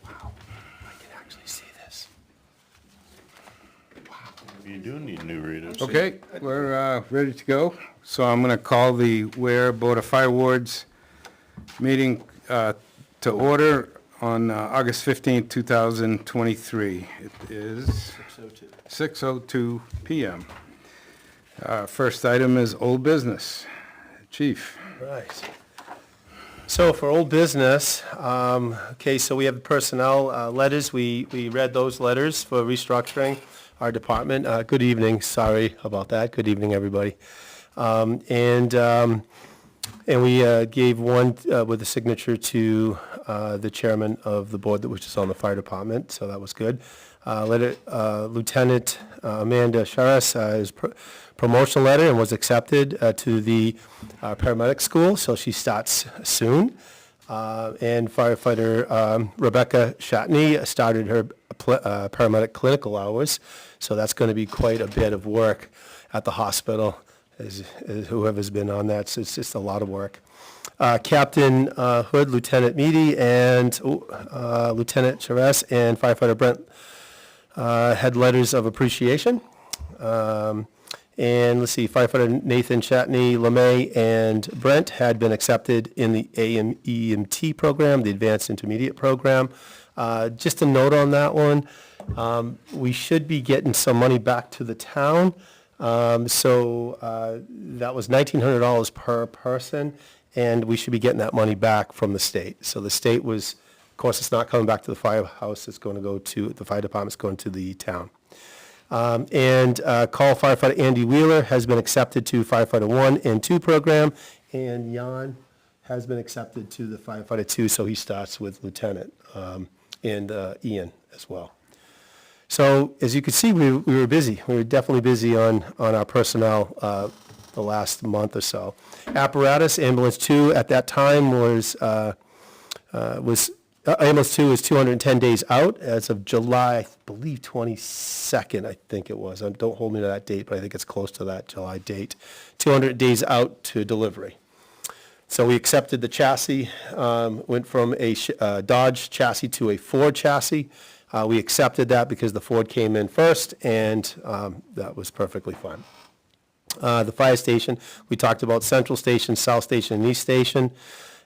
Wow, I can actually see this. You do need new readers. Okay, we're ready to go. So I'm going to call the Weare Board of Firewards meeting to order on August 15th, 2023. It is 6:02 p.m. First item is old business. Chief. Right. So for old business, okay, so we have personnel letters. We read those letters for restructuring our department. Good evening. Sorry about that. Good evening, everybody. And we gave one with a signature to the chairman of the board, which is on the fire department, so that was good. Lieutenant Amanda Charas, his promotional letter, and was accepted to the paramedic school, so she starts soon. And firefighter Rebecca Shatney started her paramedic clinical hours, so that's going to be quite a bit of work at the hospital. As whoever's been on that, so it's just a lot of work. Captain Hood, Lieutenant Meady, and Lieutenant Charas and firefighter Brent had letters of appreciation. And let's see, firefighter Nathan Shatney, LeMay, and Brent had been accepted in the AMEMT program, the Advanced Intermediate program. Just a note on that one, we should be getting some money back to the town. So that was $1,900 per person, and we should be getting that money back from the state. So the state was, of course, it's not coming back to the firehouse, it's going to go to, the fire department's going to the town. Call firefighter Andy Wheeler has been accepted to firefighter 1 and 2 program, and Jan has been accepted to the firefighter 2, so he starts with lieutenant, and Ian as well. So as you can see, we were busy. We were definitely busy on our personnel the last month or so. Apparatus, ambulance 2 at that time was ambulance 2 is 210 days out as of July, I believe 22nd, I think it was. Don't hold me to that date, but I think it's close to that July date. 200 days out to delivery. So we accepted the chassis, went from a Dodge chassis to a Ford chassis. We accepted that because the Ford came in first, and that was perfectly fine. The fire station, we talked about Central Station, South Station, and East Station,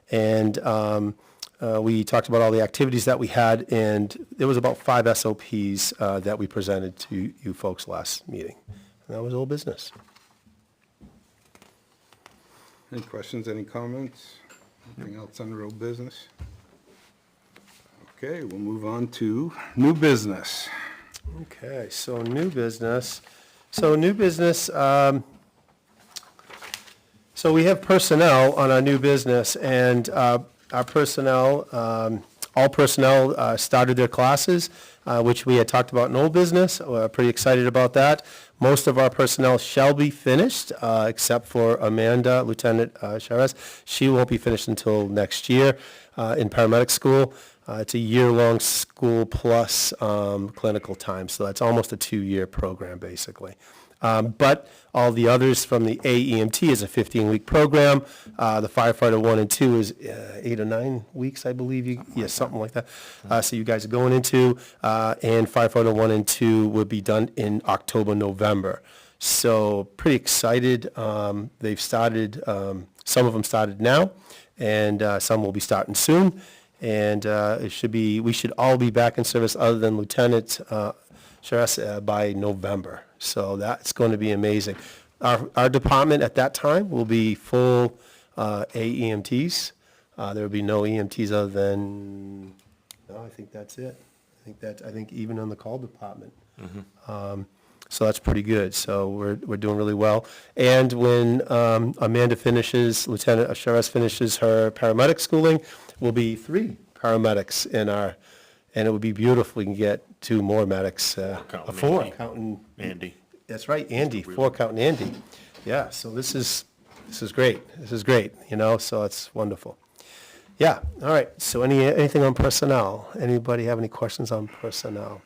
and we talked about all the activities that we had, and there was about 5 SOPs that we presented to you folks last meeting. And that was all business. Any questions, any comments? Anything else under old business? Okay, we'll move on to new business. Okay, so new business. So we have personnel on our new business, and our personnel, all personnel started their classes, which we had talked about in old business. We're pretty excited about that. Most of our personnel shall be finished, except for Amanda, Lieutenant Charas. She won't be finished until next year in paramedic school. It's a year-long school plus clinical time, so that's almost a 2-year program, basically. But all the others from the AEMT is a 15-week program. The firefighter 1 and 2 is 8 or 9 weeks, I believe. Yeah, something like that. So you guys are going into, and firefighter 1 and 2 will be done in October, November. So pretty excited. They've started, some of them started now, and some will be starting soon. And we should all be back in service other than Lieutenant Charas by November. So that's going to be amazing. Our department at that time will be full AEMTs. There will be no EMTs other than, no, I think that's it. I think even on the call department. Mm-hmm. So that's pretty good. So we're doing really well. And when Amanda finishes, Lieutenant Charas finishes her paramedic schooling, we'll be 3 paramedics in our, and it would be beautiful. We can get 2 more medics. 4 counting Andy. That's right, Andy. 4 counting Andy. Yeah. So this is great. This is great. You know, so it's wonderful. Yeah. All right. So anything on personnel? Anybody have any questions on personnel?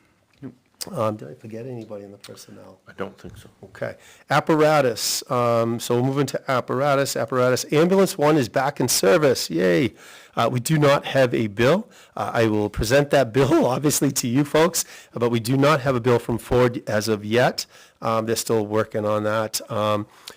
Did I forget anybody in the personnel? I don't think so. Okay. Apparatus, so we'll move into apparatus. Ambulance 1 is back in service, yay. We do not have a bill. I will present that bill, obviously, to you folks, but we do not have a bill from Ford as of yet. They're still working on that.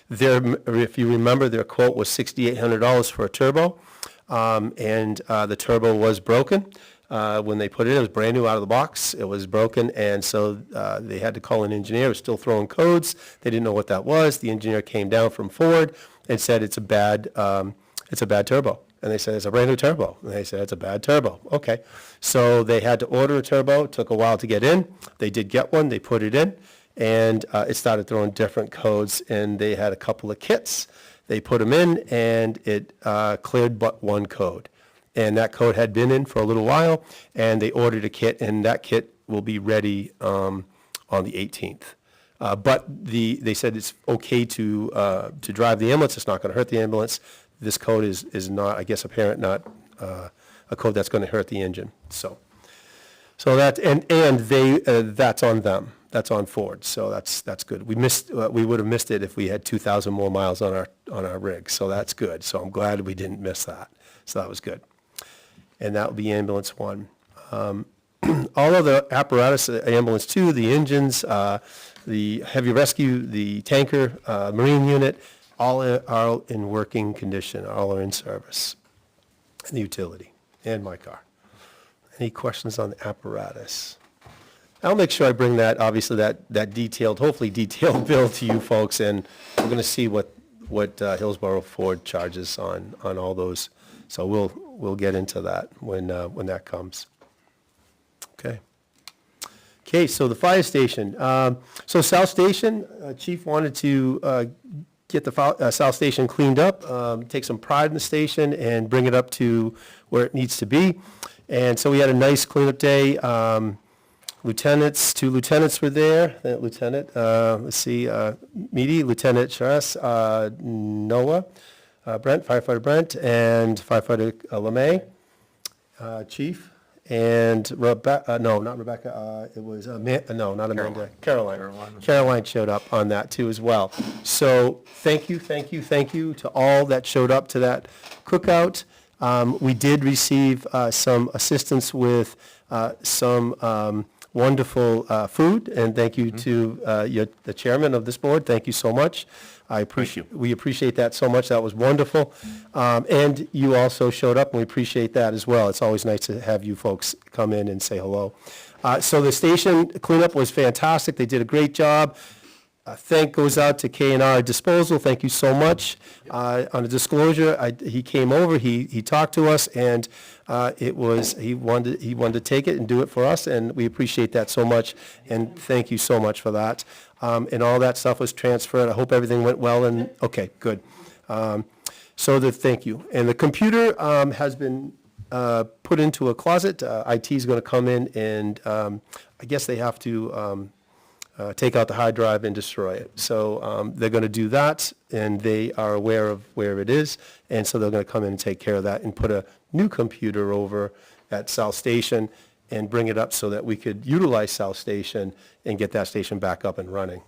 If you remember, their quote was $6,800 for a turbo, and the turbo was broken. When they put it in, it was brand new out of the box. It was broken, and so they had to call an engineer. It was still throwing codes. They didn't know what that was. The engineer came down from Ford and said it's a bad turbo. And they said it's a brand new turbo. And they said it's a bad turbo. Okay, so they had to order a turbo. It took a while to get in. They did get one. They put it in, and it started throwing different codes. And they had a couple of kits. They put them in, and it cleared but one code. And that code had been in for a little while, and they ordered a kit, and that kit will be ready on the 18th. But they said it's okay to drive the ambulance. It's not going to hurt the ambulance. This code is not, I guess, not a code that's going to hurt the engine. So that and they that's on them. That's on Ford. So that's good. We would have missed it if we had 2,000 more miles on our rig. So that's good. So I'm glad we didn't miss that. So that was good. And that would be ambulance 1. All of the apparatus, ambulance 2, the engines, the heavy rescue, the tanker, marine unit, all are in working condition, all are in service. And the utility, and my car. Any questions on the apparatus? I'll make sure I bring that, obviously, that detailed, hopefully detailed bill to you folks, and we're going to see what Hillsborough Ford charges on all those. So we'll get into that when that comes. Okay, so the fire station. So South Station, Chief wanted to get the South Station cleaned up, take some pride in the station, and bring it up to where it needs to be. And so we had a nice cleanup day. Two lieutenants were there. Meady, Lieutenant Charas, Noah, Brent, Firefighter Brent, and Firefighter LeMay, Chief, and Rebecca, not Rebecca, it was, not Amanda, Caroline showed up on that too as well. So thank you to all that showed up to that cookout. We did receive some assistance with some wonderful food, and thank you to the chairman of this board. Thank you so much. We appreciate that so much. That was wonderful. And you also showed up, and we appreciate that as well. It's always nice to have you folks come in and say hello. So the station cleanup was fantastic. They did a great job. Thank goes out to K&R Disposal. Thank you so much. On a disclosure, he came over, he talked to us, and he wanted to take it and do it for us, and we appreciate that so much, and thank you so much for that. And all that stuff was transferred. I hope everything went well, and okay, good. Thank you. And the computer has been put into a closet. IT is going to come in, and I guess they have to take out the hard drive and destroy it. So they're going to do that, and they are aware of where it is, and so they're going to come in and take care of that and put a new computer over at South Station and bring it up so that we could utilize South Station and get that station back up and running.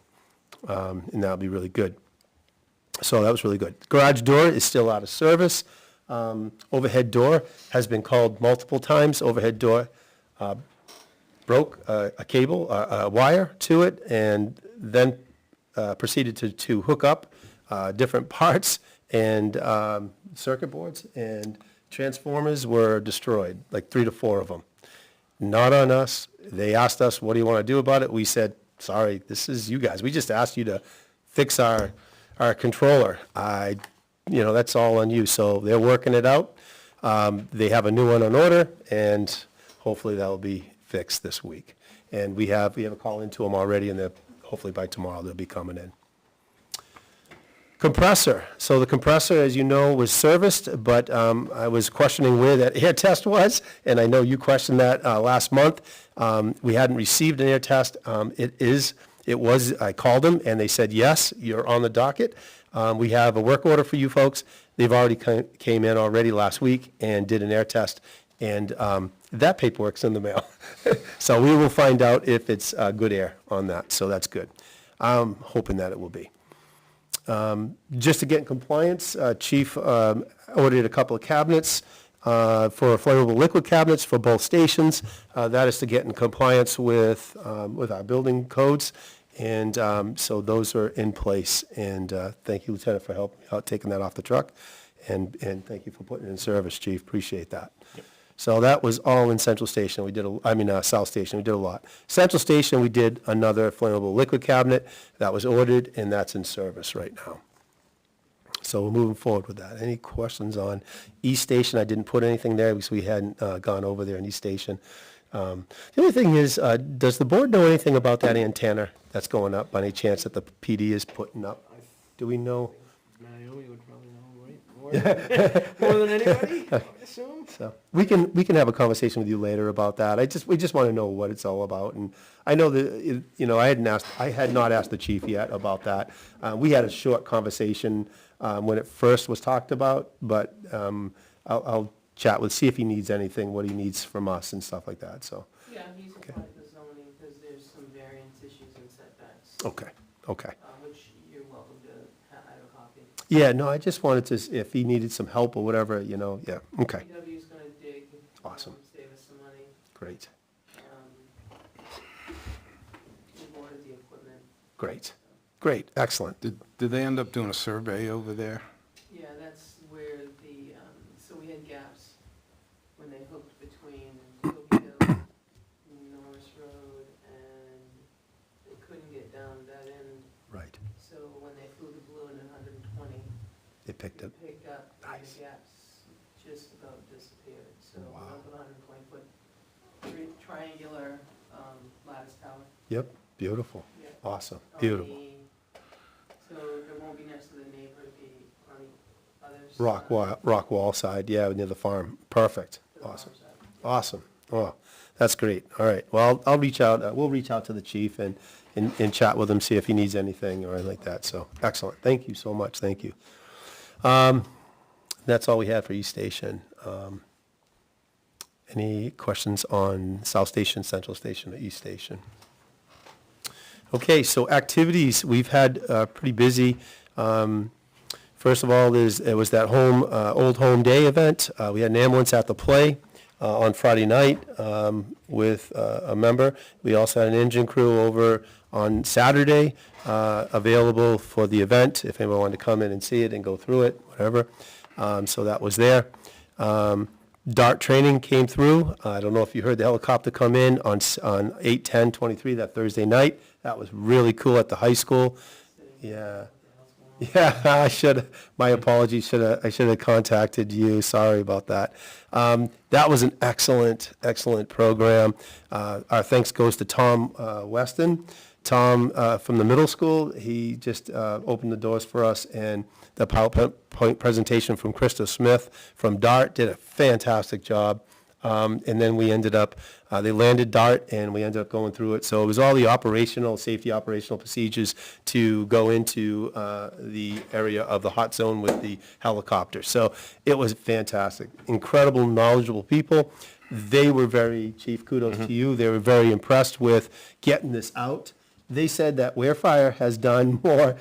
And that would be really good. So that was really good. Garage door is still out of service. Overhead door has been called multiple times. Overhead door broke a cable, a wire to it, and then proceeded to hook up different parts, and circuit boards and transformers were destroyed, like 3 to 4 of them. Not on us. They asked us, what do you want to do about it? We said, sorry, this is you guys. We just asked you to fix our controller. That's all on you. So they're working it out. They have a new one on order, and hopefully that will be fixed this week. And we have a call into them already, and hopefully by tomorrow they'll be coming in. Compressor. So the compressor, as you know, was serviced, but I was questioning where that air test was, and I know you questioned that last month. We hadn't received an air test. It was, I called them, and they said, yes, you're on the docket. We have a work order for you folks. They've already came in already last week and did an air test, And that paperwork's in the mail. So we will find out if it's good air on that, so that's good. I'm hoping that it will be. Just to get in compliance, Chief ordered a couple of cabinets for flammable liquid cabinets for both stations. That is to get in compliance with our building codes. And so those are in place. And thank you, Lieutenant, for helping me out, taking that off the truck. And thank you for putting it in service, Chief. Appreciate that. Yep. So that was all in Central Station. We did, South Station, we did a lot. Central Station, we did another flammable liquid cabinet. That was ordered, and that's in service right now. So we're moving forward with that. Any questions on East Station? I didn't put anything there because we hadn't gone over there in East Station. The other thing is, does the board know anything about that antenna that's going up, by any chance that the PD is putting up? Do we know? Naomi would probably know, right? More than anybody, I assume. So we can have a conversation with you later about that. We just want to know what it's all about. And I know that, I had not asked the chief yet about that. We had a short conversation when it first was talked about, but I'll chat see if he needs anything, what he needs from us and stuff like that, so. Yeah, he's applied the zoning because there's some variance issues and setbacks, Okay. which you're welcome to have a copy. Yeah, no, I just wanted to, if he needed some help or whatever, yeah, okay, PW's gonna dig. Awesome. Save us some money. great, We've ordered the equipment. great, excellent. Did they end up doing a survey over there? Yeah, that's where so we had gaps when they hooked between Tokyo, Norris Road, and they couldn't get down that end. Right, So when they flew the balloon at 120, it picked it up, picked up, and Nice. the gaps just about disappeared. So we Wow. went with 120-foot triangular lattice tower. yep, beautiful, Yeah. awesome, On beautiful. So it won't be next to the neighbor, it'll be on the other side. Rock wall side, yeah, near the farm, perfect, to the awesome. farm side. Awesome. Oh, that's great. All right. Well, I'll reach out, we'll reach out to the chief and chat with him, see if he needs anything or anything like that. So, excellent. Thank you so much. Thank you. That's all we had for East Station. Any questions on South Station, Central Station, or East Station? Okay, so activities, we've had pretty busy. First of all, it was that Old Home Day event. We had an ambulance at the play on Friday night with a member. We also had an engine crew over on Saturday available for the event, if anyone wanted to come in and see it and go through it, whatever. So that was there. DART training came through. I don't know if you heard the helicopter come in on 8/10/23, that Thursday night. That was really cool at the high school. Yeah. Yeah, my apologies, I should have contacted you, sorry about that. That was an excellent program. Our thanks goes to Tom Weston. Tom from the middle school, he just opened the doors for us, and the PowerPoint presentation from Krista Smith from DART did a fantastic job. And then we ended up, they landed DART, and we ended up going through it. So it was all the safety operational procedures to go into the area of the hot zone with the helicopter. So it was fantastic. Incredible, knowledgeable people. They were Chief, kudos to you, they were very impressed with getting this out. They said that Weare Fire has done more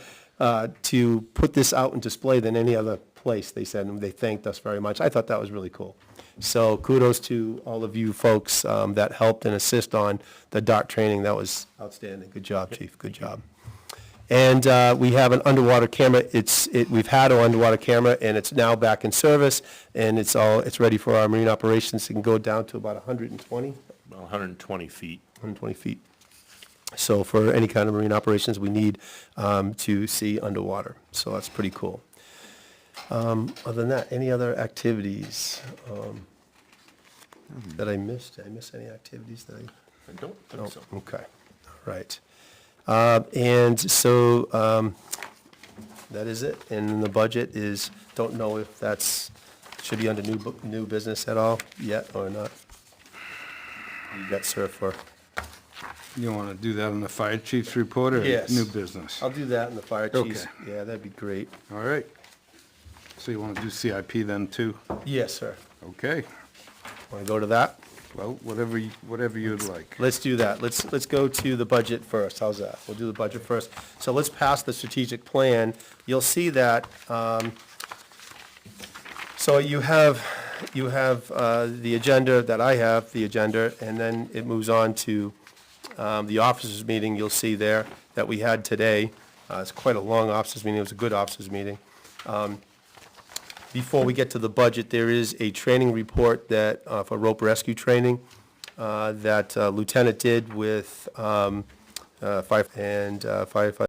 to put this out and display than any other place, they said, and they thanked us very much. I thought that was really cool. So kudos to all of you folks that helped and assist on the DART training. That was outstanding. Good job, Chief. Good job. And we have an underwater camera. We've had an underwater camera, and it's now back in service, and it's ready for our marine operations. It can go down to about 120 About 120 feet. feet. So for any kind of marine operations, we need to see underwater. So that's pretty cool. Other than that, any other activities that I missed? Did I miss any activities that I don't Oh, think so. okay, all right. And so that is it. And the budget is, don't know if should be under new business at all yet or not. You got served for. You want to do that on the fire chief's report or Yes. new business? I'll do that in the fire chiefs. Okay. Yeah, that'd be great. All right. So you want to do CIP then too? Yes, sir. Okay. Want to go to that? Well, whatever you'd like. Let's do that. Let's go to the budget first. How's that? We'll do the budget first. So let's pass the strategic plan. You'll see that, so you have the agenda that I have, the agenda, and then it moves on to the officers' meeting. You'll see there that we had today. It's quite a long officers' meeting. It was a good officers' meeting. Before we get to the budget, there is a training report that, for rope rescue training, that Lieutenant did with firefighter.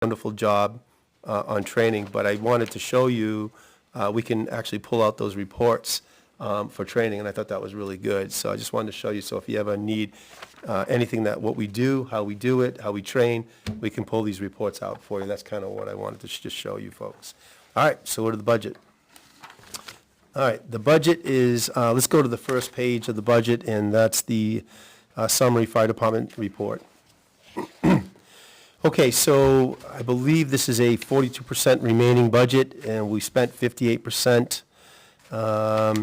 Wonderful job on training, but I wanted to show you, we can actually pull out those reports for training, and I thought that was really good. So I just wanted to show you, so if you ever need anything that, what we do, how we do it, how we train, we can pull these reports out for you. That's kind of what I wanted to just show you folks. All right, so what to the budget? All right, the budget is, let's go to the first page of the budget, and that's the summary fire department report. Okay, so I believe this is a 42% remaining budget, and we spent 58%. I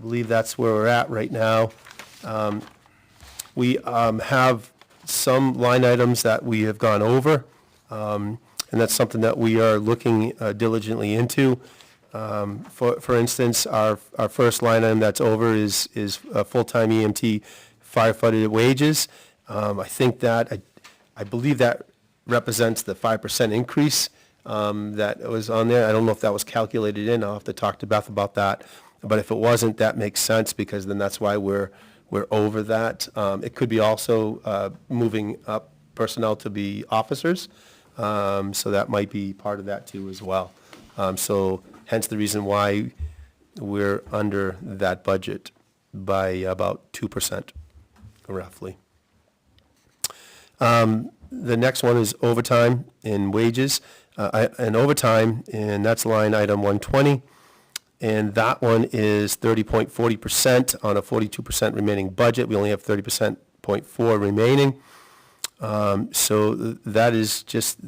believe that's where we're at right now. We have some line items that we have gone over, and that's something that we are looking diligently into. For instance, our first line item that's over is full-time EMT firefighter wages. I think that, I believe that represents the 5% increase that was on there. I don't know if that was calculated in. I'll have to talk to Beth about that. But if it wasn't, that makes sense, because then that's why we're over that. It could be also moving up personnel to be officers, so that might be part of that too as well. So hence the reason why we're under that budget by about 2%, roughly. The next one is overtime and wages, and overtime, and that's line item 120. And that one is 30.40% on a 42% remaining budget. We only have 30.4% remaining. So that is just,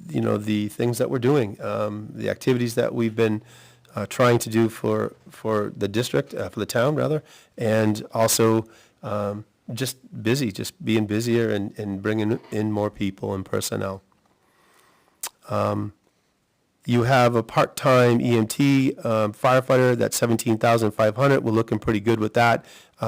you know, the things that we're doing, the activities that we've been trying to do for the district, for the town rather, and also just busy, just being busier and bringing in more people and personnel. You have a part-time EMT firefighter, that's $17,500. We're looking pretty good with that.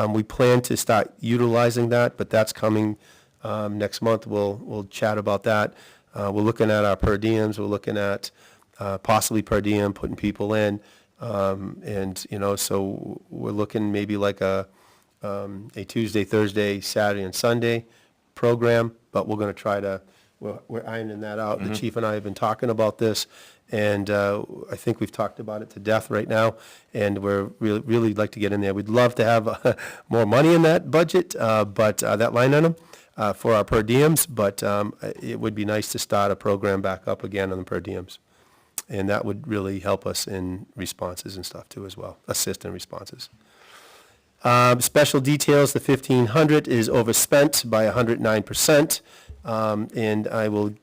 We plan to start utilizing that, but that's coming next month. We'll chat about that. We're looking at our per diems. We're looking at possibly per diem, putting people in, and you know, so we're looking maybe like a Tuesday, Thursday, Saturday, and Sunday program. But we're going to try to. We're ironing that out. The chief and I have been talking about this, and I think we've talked about it to death right now, and we're really like to get in there. We'd love to have more money in that budget, but that line item for our per diems, but it would be nice to start a program back up again on the per diems, and that would really help us in responses and stuff too as well, assist in responses. Special details, the 1,500 is overspent by 109%. And I will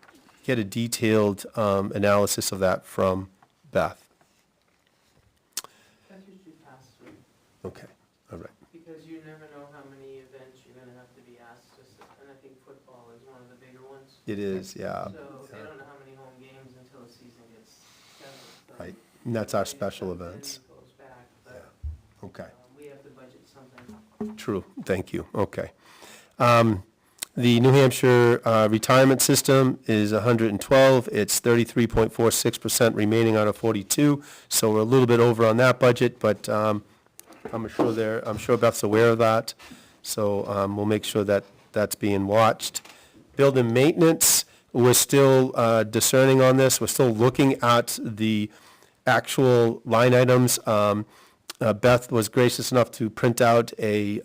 get a detailed analysis of that from Beth. That's usually passed through, Okay, all right. because you never know how many events you're gonna have to be asked to, and I think football is one of the bigger ones. It is, yeah. So they don't know how many home games until the season gets scheduled. So Right, and that's our maybe special that events. goes back, but, Yeah, okay, we have to budget something. true, thank you, okay. The New Hampshire retirement system is 112. It's 33.46% remaining out of 42, so we're a little bit over on that budget, but I'm sure Beth's aware of that, so we'll make sure that that's being watched. Building maintenance, we're still discerning on this. We're still looking at the actual line items. Beth was gracious enough to print out a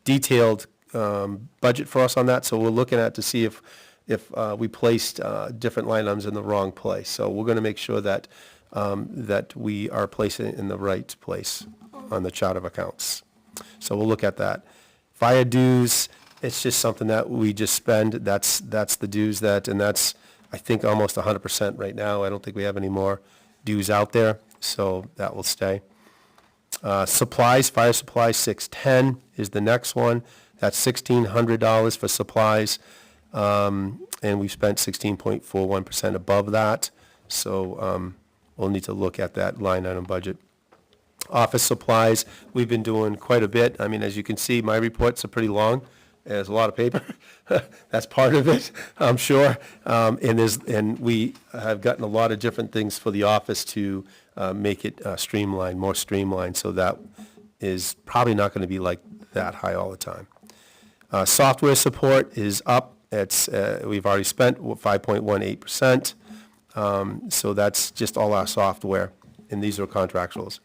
detailed budget for us on that, so we're looking at to see if we placed different line items in the wrong place. So we're going to make sure that that we are placing it in the right place on the chart of accounts. So we'll look at that. Fire dues, it's just something that we just spend. That's the dues that, and that's I think almost 100% right now. I don't think we have any more dues out there. so that will stay. Supplies, fire supplies, 610 is the next one. That's $1,600 for supplies, and we spent 16.41% above that. So we'll need to look at that line item budget. Office supplies, we've been doing quite a bit. I mean, as you can see, my reports are pretty long. There's a lot of paper. That's part of it, I'm sure. And we have gotten a lot of different things for the office to make it streamlined, more streamlined. So that is probably not going to be like that high all the time. Software support is up. It's we've already spent 5.18%. So that's just all our software, and these are contractuals.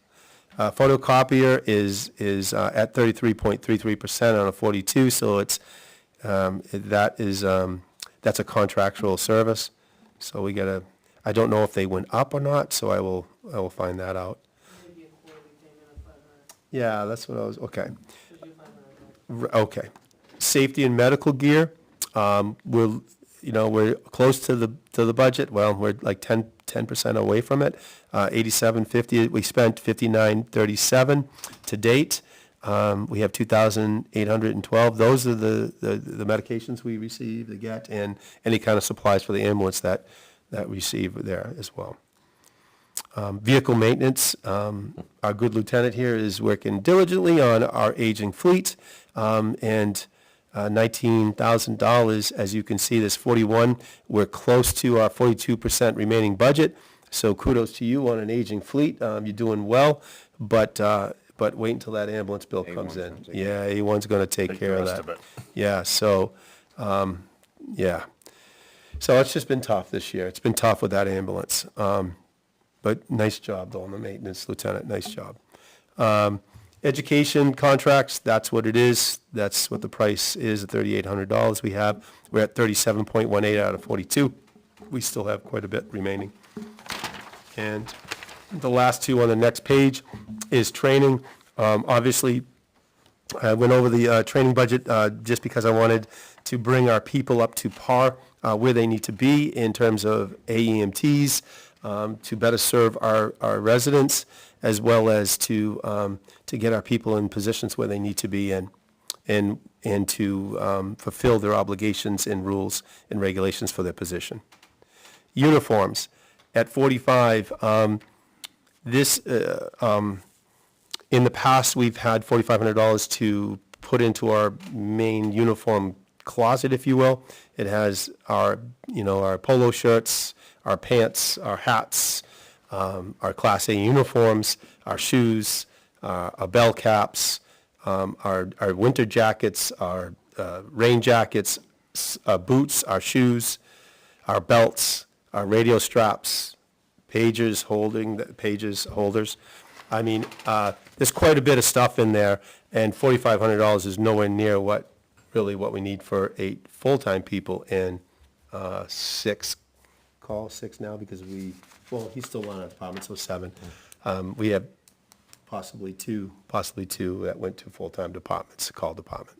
Photocopier is at 33.33% on a 42, so it's that's a contractual service. So we gotta. I don't know if they went up or not, so I will find that out. Maybe a quarterly payment of 500. Yeah, that's what I was. Okay. Should do 500. Okay. Safety and medical gear. We're close to the budget. Well, we're like 10% away from it. 87.50. We spent 59.37 to date. We have 2,812. Those are the medications we receive, the get, and any kind of supplies for the ambulance that receive there as well. Vehicle maintenance. Our good lieutenant here is working diligently on our aging fleet, and $19,000, as you can see, this 41. We're close to our 42% remaining budget. So kudos to you on an aging fleet. You're doing well, but wait until that ambulance bill comes in. Yeah, A1's going to take care of that. Yeah, so, yeah. So it's just been tough this year. It's been tough with that ambulance. But nice job, though, on the maintenance, Lieutenant. Nice job. Education contracts, that's what it is. That's what the price is, at $3,800 we have. We're at 37.18 out of 42. We still have quite a bit remaining. And the last two on the next page is training. Obviously, I went over the training budget just because I wanted to bring our people up to par where they need to be in terms of AEMTs, to better serve our residents, as well as to get our people in positions where they need to be and to fulfill their obligations and rules and regulations for their position. Uniforms at 45. This in the past we've had $4,500 to put into our main uniform closet, if you will. It has our polo shirts, our pants, our hats, our Class A uniforms, our shoes, our bell caps, our winter jackets, our rain jackets, boots, our shoes, our belts, our radio straps, pages holders. I mean, there's quite a bit of stuff in there, and $4,500 is nowhere near what we need for 8 full-time people and 6 now because he's still on our department, so 7. We have possibly two that went to full-time departments, call department,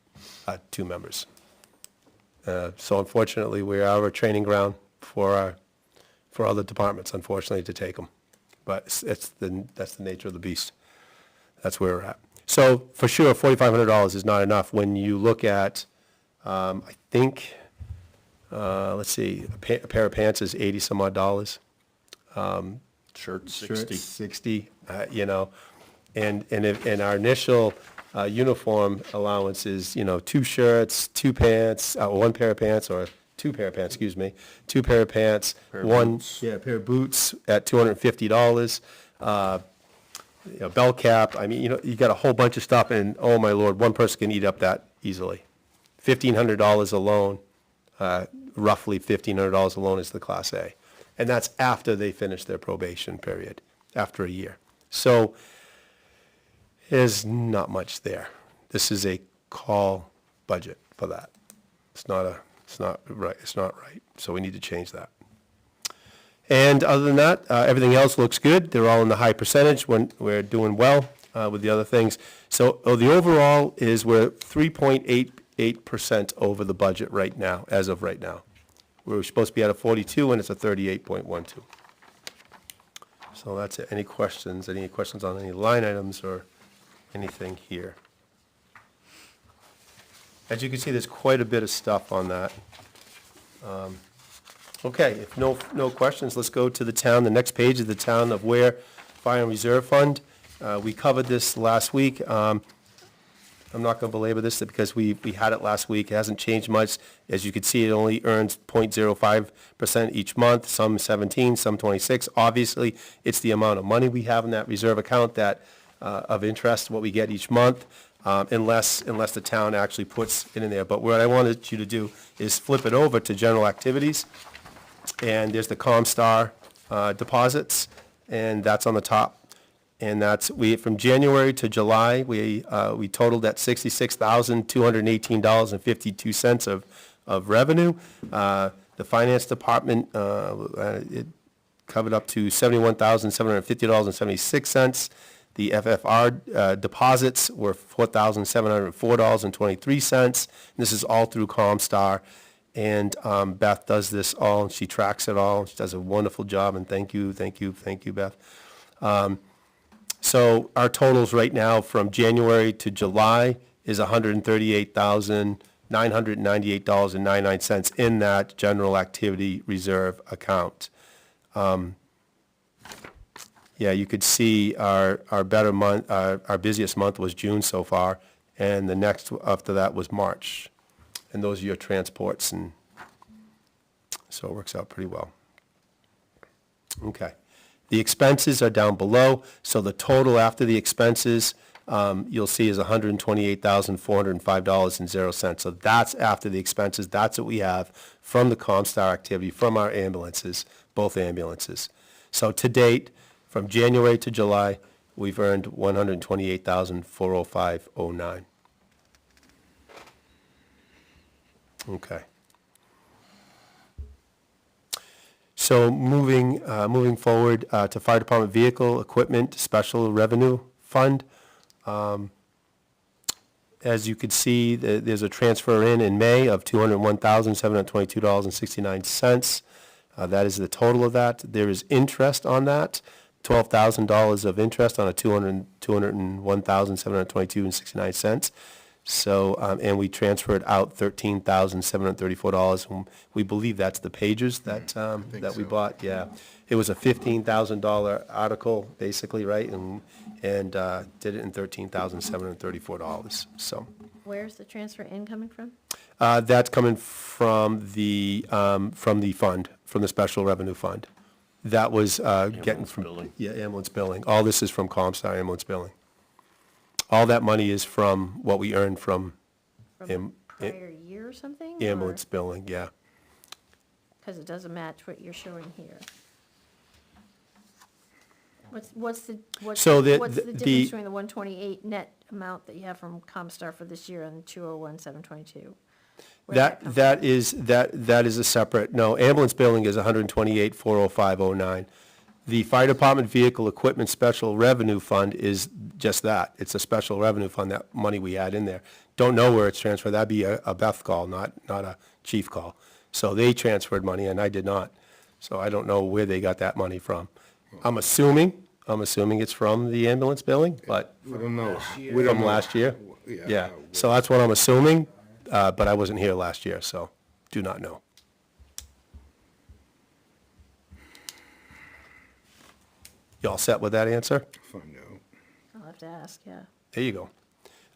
2 members. So unfortunately, we are a training ground for other departments, unfortunately, to take them. But that's the nature of the beast. That's where we're at. So for sure, $4,500 is not enough when you look at, I think, let's see, a pair of pants is 80 some odd dollars. Shirt, 60. 60, and our initial uniform allowance is, 2 shirts, 2 pants, 1 pair of pants, or 2 pair of pants, 2 pair of pants, Pair of boots. pair of boots at $250. Bell cap. I mean, you got a whole bunch of stuff, and oh my Lord, one person can eat up that easily. $1,500 alone, roughly $1,500 alone is the Class A. And that's after they finish their probation period, after a year. So there's not much there. This is a call budget for that. It's not right. So we need to change that. And other than that, everything else looks good. They're all in the high percentage when we're doing well with the other things. So the overall is we're 3.88% over the budget right now, as of right now. We were supposed to be at a 42, and it's a 38.12. So that's it. Any questions? Any questions on any line items or anything here? As you can see, there's quite a bit of stuff on that. Okay, if no questions, let's go to the town. The next page is the Town of Weare Fire and Reserve Fund. We covered this last week. I'm not going to belabor this because we had it last week. It hasn't changed much. As you can see, it only earns 0.05% each month, some 17, some 26. Obviously, it's the amount of money we have in that reserve account that of interest, what we get each month, unless the town actually puts it in there. But what I wanted you to do is flip it over to general activities. And there's the ComStar deposits, and that's on the top. And that's, from January to July, we totaled at $66,218.52 of revenue. The finance department, it covered up to $71,750.76. The FFR deposits were $4,704.23. This is all through ComStar. And Beth does this all, and she tracks it all. She does a wonderful job, and thank you, Beth. So our totals right now from January to July is $138,998.99 in that general activity reserve account. Yeah, you could see our better month, our busiest month was June so far, and the next after that was March. And those are your transports, and so it works out pretty well. Okay. The expenses are down below, so the total after the expenses, you'll see is $128,405.00. So that's after the expenses. That's what we have from the ComStar activity, from our ambulances, both ambulances. So to date, from January to July, we've earned $128,405.09. Okay. So moving forward to Fire Department Vehicle Equipment Special Revenue Fund. As you can see, there's a transfer in May of $201,722.69. That is the total of that. There is interest on that, $12,000 of interest on a $201,722.69. So, and we transferred out $13,734, and we believe that's the pagers that we bought, yeah. It was a $15,000 article, basically, right, and did it in $13,734, so. Where's the transfer in coming from? That's coming from the fund, from the special revenue fund. That was getting Ambulance from. billing. Yeah, ambulance billing. All this is from ComStar ambulance billing. All that money is from what we earned from From a prior year or something? ambulance billing, yeah. Because it doesn't match what you're showing here. What's the So difference the- between the 128 net amount that you have from ComStar for this year and 201,722? That is a separate, no, ambulance billing is 128,405.09. The Fire Department Vehicle Equipment Special Revenue Fund is just that. It's a special revenue fund, that money we had in there. Don't know where it's transferred. That'd be a Beth call, not a chief call. So they transferred money and I did not. So I don't know where they got that money from. I'm assuming it's from the ambulance billing, but We don't know. from last year? Yeah, so that's what I'm assuming, but I wasn't here last year, so do not know. You all set with that answer? Find out. I'll have to ask, yeah. There you go.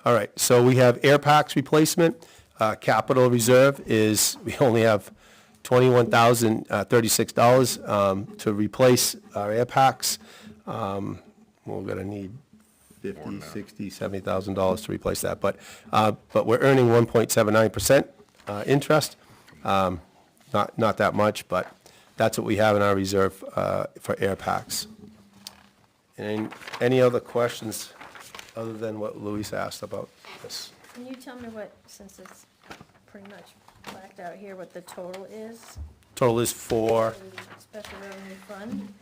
All right, so we have air packs replacement. Capital reserve is, we only have $21,036 to replace our air packs. We're gonna need $50,000, $60,000, $70,000 to replace that, but we're earning 1.79% interest. Not that much, but that's what we have in our reserve for air packs. And any other questions other than what Luis asked about this? Can you tell me what, since it's pretty much blacked out here, what the total is? Total is for the Special Revenue Fund.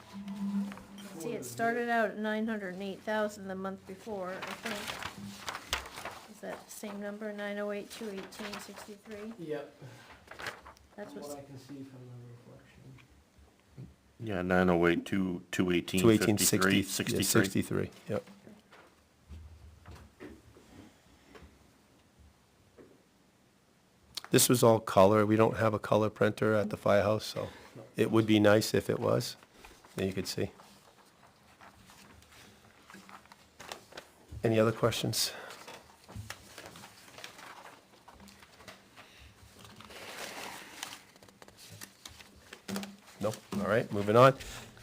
See, it started out at 908,000 the month before, I think. Is that the same number, 908,218,63? Yep. That's What what's, I can see from the reflection. Yeah, 908, 218, 218, 53, 63. 63. 63, yep. This was all color. We don't have a color printer at the firehouse, so it would be nice if it was. Then you could see. Any other questions? No? All right, moving on.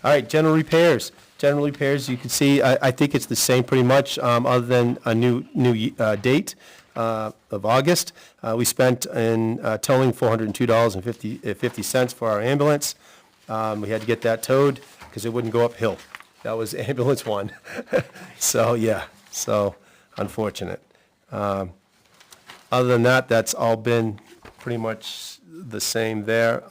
All right, general repairs. General repairs, you can see, I think it's the same pretty much, other than a new date of August. We spent in towing $402.50 for our ambulance. We had to get that towed because it wouldn't go uphill. That was ambulance one. So, yeah, so unfortunate. Other than that, that's all been pretty much the same there.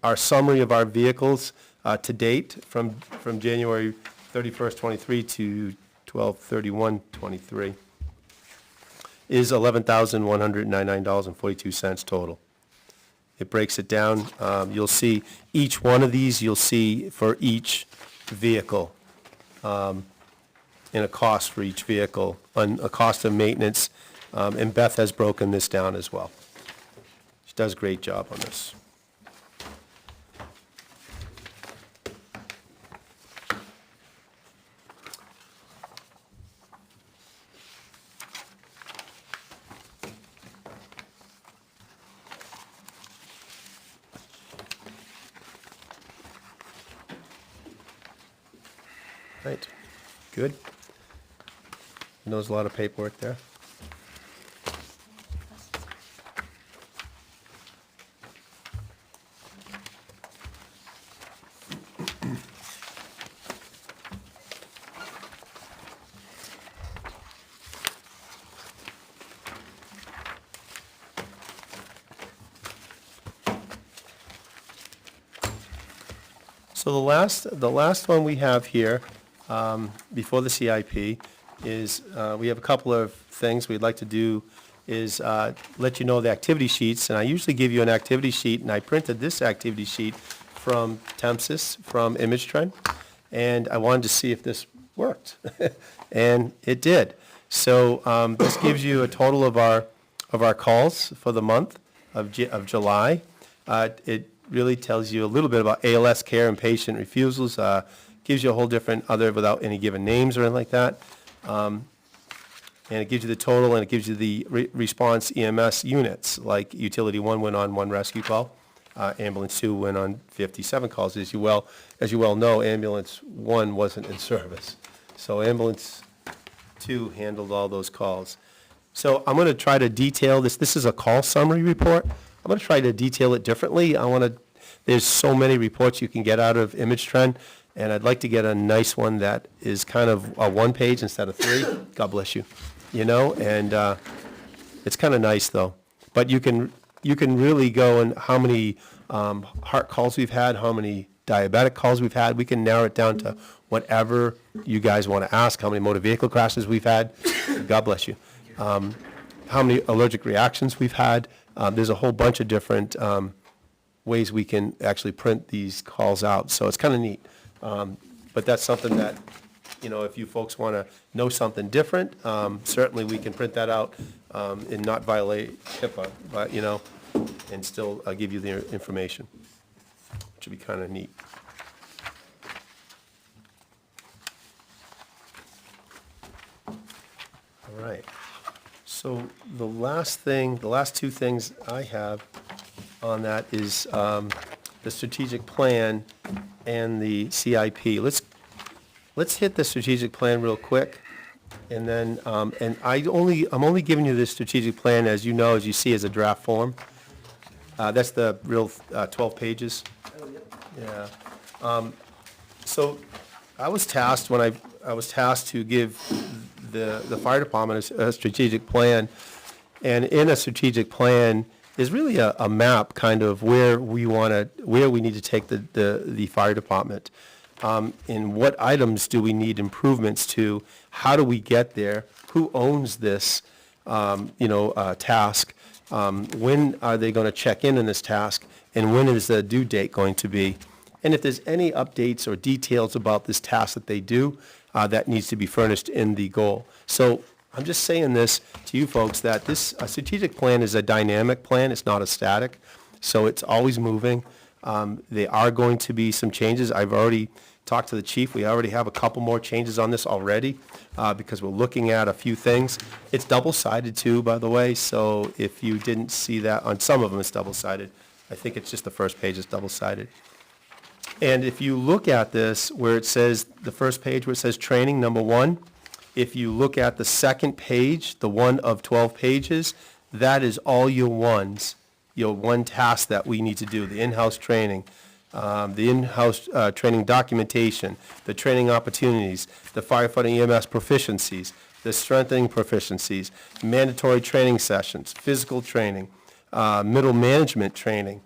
Our summary of our vehicles to date from January 31st, 23 to 12/31/23 is $11,199.42 total. It breaks it down. You'll see each one of these, you'll see for each vehicle, and a cost for each vehicle, on a cost of maintenance, and Beth has broken this down as well. She does a great job on this. Right, good. Knows a lot of paperwork there. So the last one we have here, before the CIP, is, we have a couple of things we'd like to do, is let you know the activity sheets, and I usually give you an activity sheet, and I printed this activity sheet from Tempsys, from Image Trend, and I wanted to see if this worked, and it did. So this gives you a total of our calls for the month of July. It really tells you a little bit about ALS care and patient refusals, gives you a whole different other without any given names or anything like that. And it gives you the total, and it gives you the response EMS units, like Utility 1 went on 1 rescue call, Ambulance 2 went on 57 calls. As you well know, Ambulance 1 wasn't in service. So Ambulance 2 handled all those calls. So I'm going to try to detail this. This is a call summary report. I'm going to try to detail it differently. There's so many reports you can get out of Image Trend, and I'd like to get a nice one that is kind of a 1 page instead of 3. God bless you. And it's kind of nice though. But you can really go in how many heart calls we've had, how many diabetic calls we've had. We can narrow it down to whatever you guys want to ask, how many motor vehicle crashes we've had. God bless you. How many allergic reactions we've had. There's a whole bunch of different ways we can actually print these calls out. So it's kind of neat. But that's something that, if you folks want to know something different, certainly we can print that out and not violate HIPAA, but, and still give you the information, which would be kind of neat. All right. So the last two things I have on that is the strategic plan and the CIP. Let's hit the strategic plan real quick, and then I'm only giving you this strategic plan, as you see, as a draft form. That's the real 12 pages. Yeah. So I was tasked to give the fire department a strategic plan, and in a strategic plan is really a map kind of where we need to take the fire department. And what items do we need improvements to? How do we get there? Who owns this, task? When are they going to check in this task? And when is the due date going to be? And if there's any updates or details about this task that they do, that needs to be furnished in the goal. So I'm just saying this to you folks, that this strategic plan is a dynamic plan, it's not a static, so it's always moving. There are going to be some changes. I've already talked to the chief. We already have a couple more changes on this already, because we're looking at a few things. It's double-sided too, by the way, so if you didn't see that, on some of them it's double-sided. I think it's just the first page is double-sided. And if you look at this, where it says, the first page where it says training, number 1, if you look at the second page, the one of 12 pages, that is all your ones, your one task that we need to do, the in-house training, training documentation, the training opportunities, the firefighting EMS proficiencies, the strengthening proficiencies, mandatory training sessions, physical training, middle management training,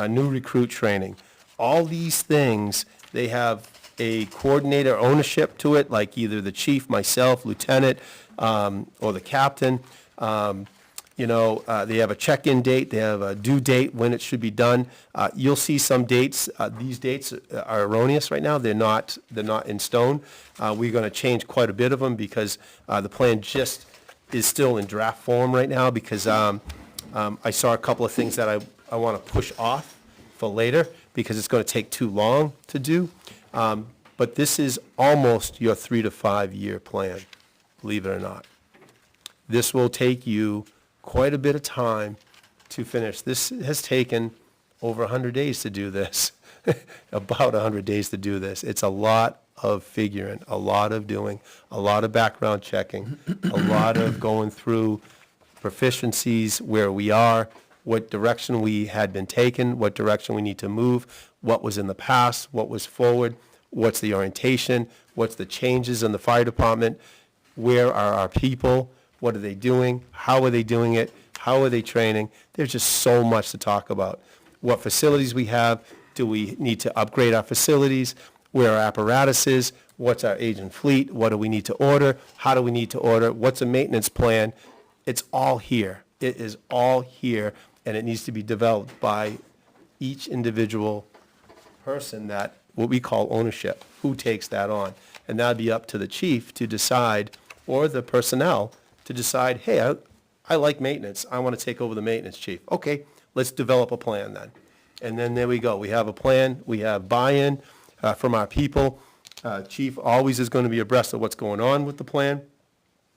new recruit training. All these things, they have a coordinator ownership to it, like either the chief, myself, lieutenant, or the captain. They have a check-in date, they have a due date when it should be done. You'll see some dates, these dates are erroneous right now, they're not in stone. We're gonna change quite a bit of them because the plan just is still in draft form right now because I saw a couple of things that I wanna push off for later because it's gonna take too long to do. But this is almost your 3 to 5 year plan, believe it or not. This will take you quite a bit of time to finish. This has taken over 100 days to do this, about 100 days to do this. It's a lot of figuring, a lot of doing, a lot of background checking, a lot of going through proficiencies, where we are, what direction we had been taken, what direction we need to move, what was in the past, what was forward, what's the orientation, what's the changes in the fire department, where are our people, what are they doing, how are they doing it, how are they training. There's just so much to talk about. What facilities we have, do we need to upgrade our facilities, where our apparatus is, what's our agent fleet, what do we need to order, how do we need to order, what's a maintenance plan. It's all here. It is all here, and it needs to be developed by each individual person, that what we call ownership, who takes that on. And that'd be up to the chief to decide, or the personnel to decide, hey, I like maintenance, I want to take over the maintenance chief. Okay, let's develop a plan then. And then there we go, we have a plan, we have buy-in from our people. Chief always is going to be abreast of what's going on with the plan.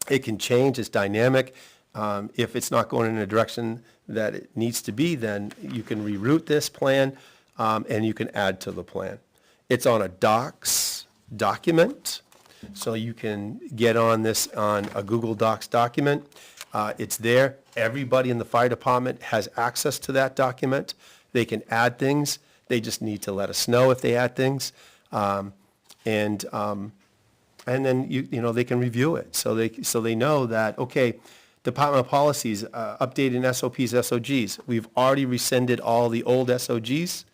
It can change, it's dynamic. If it's not going in a direction that it needs to be, then you can reroute this plan, and you can add to the plan. It's on a docs document, so you can get on this on a Google Docs document. It's there. Everybody in the fire department has access to that document. They can add things. They just need to let us know if they add things. And then they can review it. So they know that, okay, Department of Policies, updating SOPs, SOGs. We've already rescinded all the old SOGs.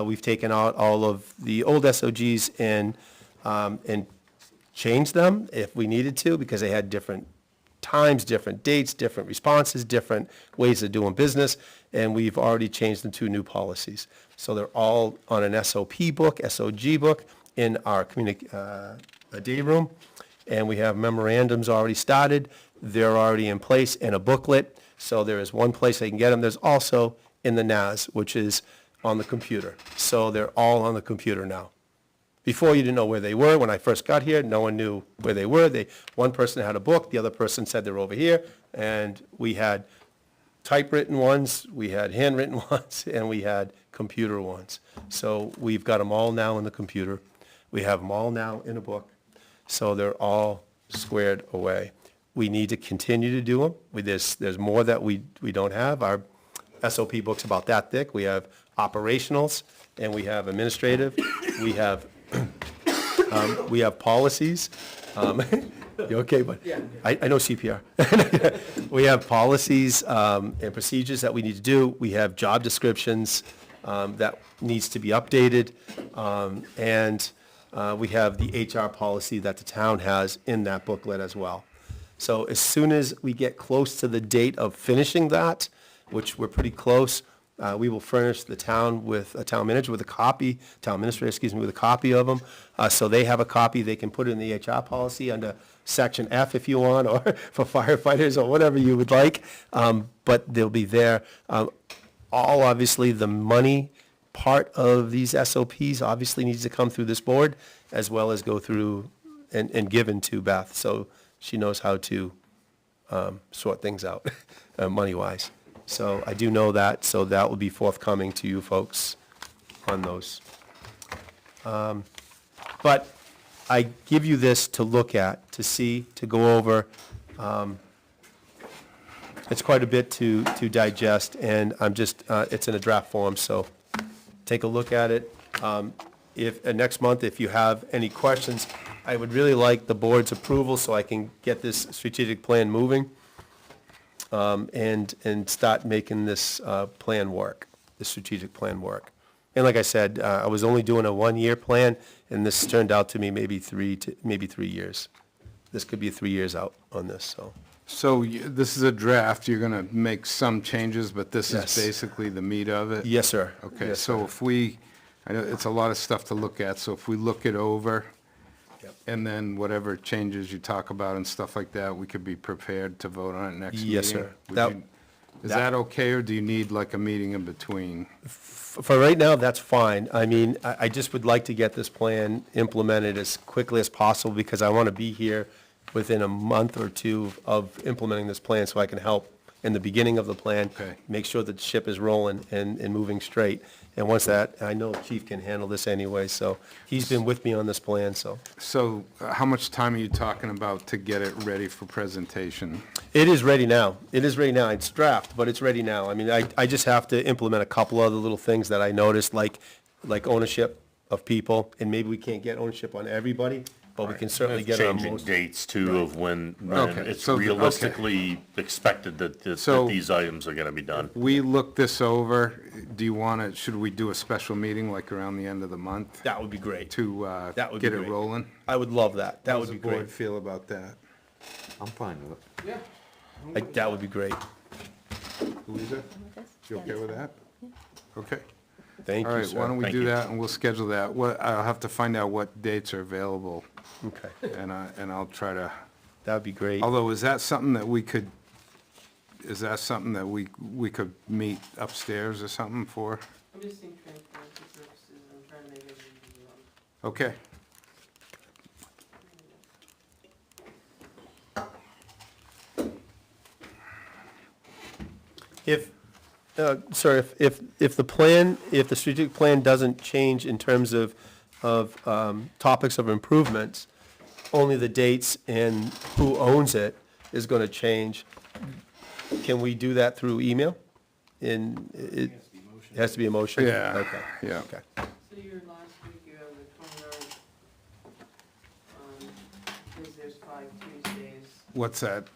We've taken out all of the old SOGs and changed them if we needed to, because they had different times, different dates, different responses, different ways of doing business, and we've already changed them to new policies. So they're all on an SOP book, SOG book, in our day room, and we have memorandums already started. They're already in place in a booklet, so there is one place they can get them. There's also in the NAS, which is on the computer. So they're all on the computer now. Before, you didn't know where they were. When I first got here, no one knew where they were. One person had a book, the other person said they're over here, and we had typewritten ones, we had handwritten ones, and we had computer ones. So we've got them all now in the computer. We have them all now in a book, so they're all squared away. We need to continue to do them. There's more that we don't have. Our SOP book's about that thick. We have operationals, and we have administrative. We have policies. You okay, but I know CPR. We have policies and procedures that we need to do. We have job descriptions that needs to be updated, and we have the HR policy that the town has in that booklet as well. So as soon as we get close to the date of finishing that, which we're pretty close, We will furnish the town with, a town manager with a copy, town administrator, excuse me, with a copy of them. So they have a copy, they can put it in the HR policy under section F if you want, or for firefighters, or whatever you would like. But they'll be there. All, obviously, the money part of these SOPs obviously needs to come through this board, as well as go through and given to Beth, so she knows how to sort things out, money-wise. So I do know that, so that will be forthcoming to you folks on those. But I give you this to look at, to see, to go over. It's quite a bit to digest, and I'm just, it's in a draft form, so take a look at it. If, next month, if you have any questions, I would really like the board's approval so I can get this strategic plan moving, and start making this plan work, the strategic plan work. And like I said, I was only doing a one-year plan, and this turned out to me maybe 3 years. This could be 3 years out on this, so. So this is a draft, you're gonna make some changes, but this Yes. is basically the meat of it? Yes, sir. Okay, Yes, so sir. if we, I know it's a lot of stuff to look at, so if we look it over, Yep. and then whatever changes you talk about and stuff like that, we could be prepared to vote on it next meeting? Yes, sir. Would That- you- Is that- that okay, or do you need like a meeting in between? For right now, that's fine. I mean, I just would like to get this plan implemented as quickly as possible, because I want to be here within a month or two of implementing this plan, so I can help in the beginning of the plan. Okay. Make sure that the ship is rolling and moving straight. And once that, I know Chief can handle this anyway, so he's been with me on this plan, so. So how much time are you talking about to get it ready for presentation? It is ready now. It is ready now. It's draft, but it's ready now. I mean, I just have to implement a couple other little things that I noticed, like ownership of people, and maybe we can't get ownership on everybody, but we can certainly get on Changing most. dates too of when Okay, it's so- okay. realistically expected that So- these items are gonna be done. We look this over, do you want to, should we do a special meeting like around the end of the month That would be great. to That would be get it great. rolling? I would love that. That would be How does the board great. feel about that? I'm fine with it. That would be great. Louisa, you okay with that? Okay. Thank All you, right, why sir. don't we Thank do you. that, and we'll schedule that. I'll have to find out what dates are available, Okay, and I'll try to, that would be great. although, is that something that we could meet upstairs or something for? I'm just seeing transparency purposes, I'm trying to make it easy. Okay. Sir, if the plan, if the strategic plan doesn't change in terms of topics of improvements, only the dates and who owns it is gonna change, can we do that through email? It has to be a motion? Yeah, Okay. yeah. Okay. So your last week, you have the 29th, because there's 5 Tuesdays.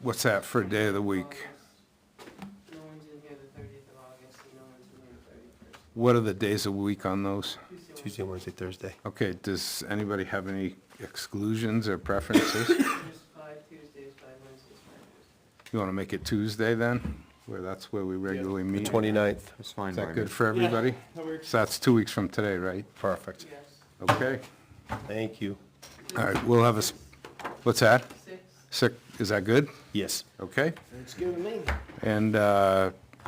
What's that for a day of the week? August. No one's in here the 30th of August, and no one's in here the 31st. What are the days a week on those? Tuesday, Wednesday, Thursday. Okay, does anybody have any exclusions or preferences? There's 5 Tuesdays, 5 Wednesdays, 5 Thursdays. You want to make it Tuesday then, where that's where we regularly meet? 29th, It's fine Is by that me. good for everybody? So that's 2 weeks from today, right? perfect. Yes, Okay, Thank you. all right, we'll have what's that? 6. Is that good? Yes. Okay? It's good with me. And,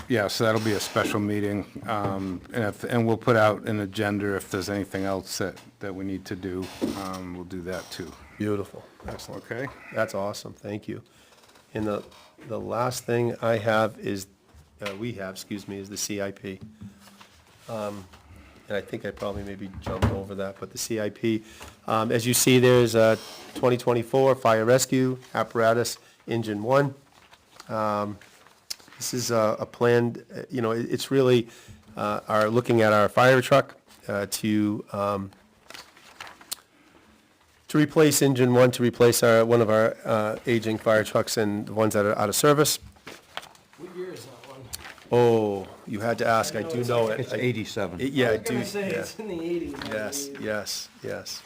yeah, so that'll be a special meeting, and we'll put out an agenda if there's anything else that we need to do, we'll do that too. Beautiful. Excellent. Okay? That's awesome, thank you. And the last thing I have is, we have, excuse me, is the CIP. And I think I probably maybe jumped over that, but the CIP, as you see, there's a 2024 fire rescue apparatus, engine 1. This is a planned, it's really looking at our fire truck to replace engine 1, to replace one of our aging fire trucks and the ones that are out of service. What year is that one? Oh, you had to ask, I do know it. It's 87. Yeah, I I was do, gonna say, yeah. it's in the 80s. Yes.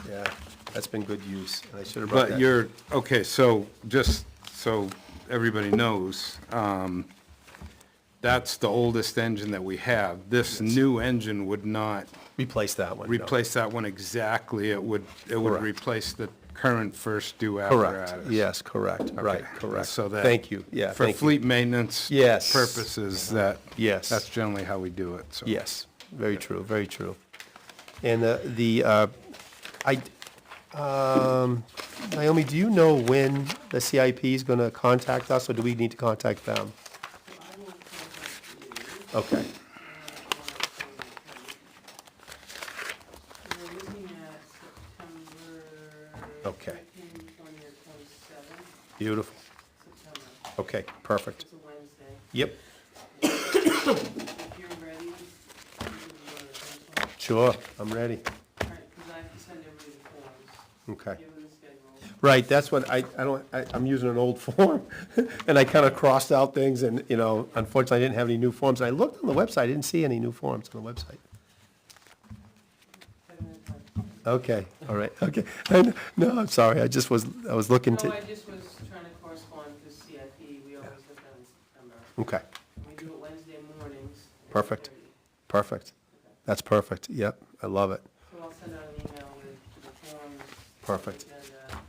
Yeah, that's been good use, and I should have brought But that. okay, so just so everybody knows, that's the oldest engine that we have. This new engine would not Replace that one. no. replace that one exactly. It would Correct. replace the current first due Correct, apparatus. yes, correct, right, correct. So that. Thank you, yeah, For thank you. fleet maintenance. Yes. Purposes, Yes. that's generally how we do it, so. Yes, very true, very true. And Naomi, do you know when the CIP is gonna contact us, or do we need to contact them? I will contact you. Okay, We're looking at September. Okay. 15, 20, or 27, beautiful, September. okay, perfect. It's a Wednesday. Yep, If you're ready, you can go to the first sure, I'm ready. one. All right, because I have to send everybody the forms, Okay. given the schedule. Right, that's what, I'm using an old form, and I kinda crossed out things, and, unfortunately, I didn't have any new forms. I looked on the website, I didn't see any new forms on the website. 7 o'clock. Okay, all right, okay. No, I'm sorry, I was looking No, to, I just was trying to correspond with CIP, we always look at in September. okay, We do it Wednesday mornings. at Perfect. 8:30. perfect. That's perfect, yep, I love it. So I'll send out an email with the forms. Perfect. the agenda,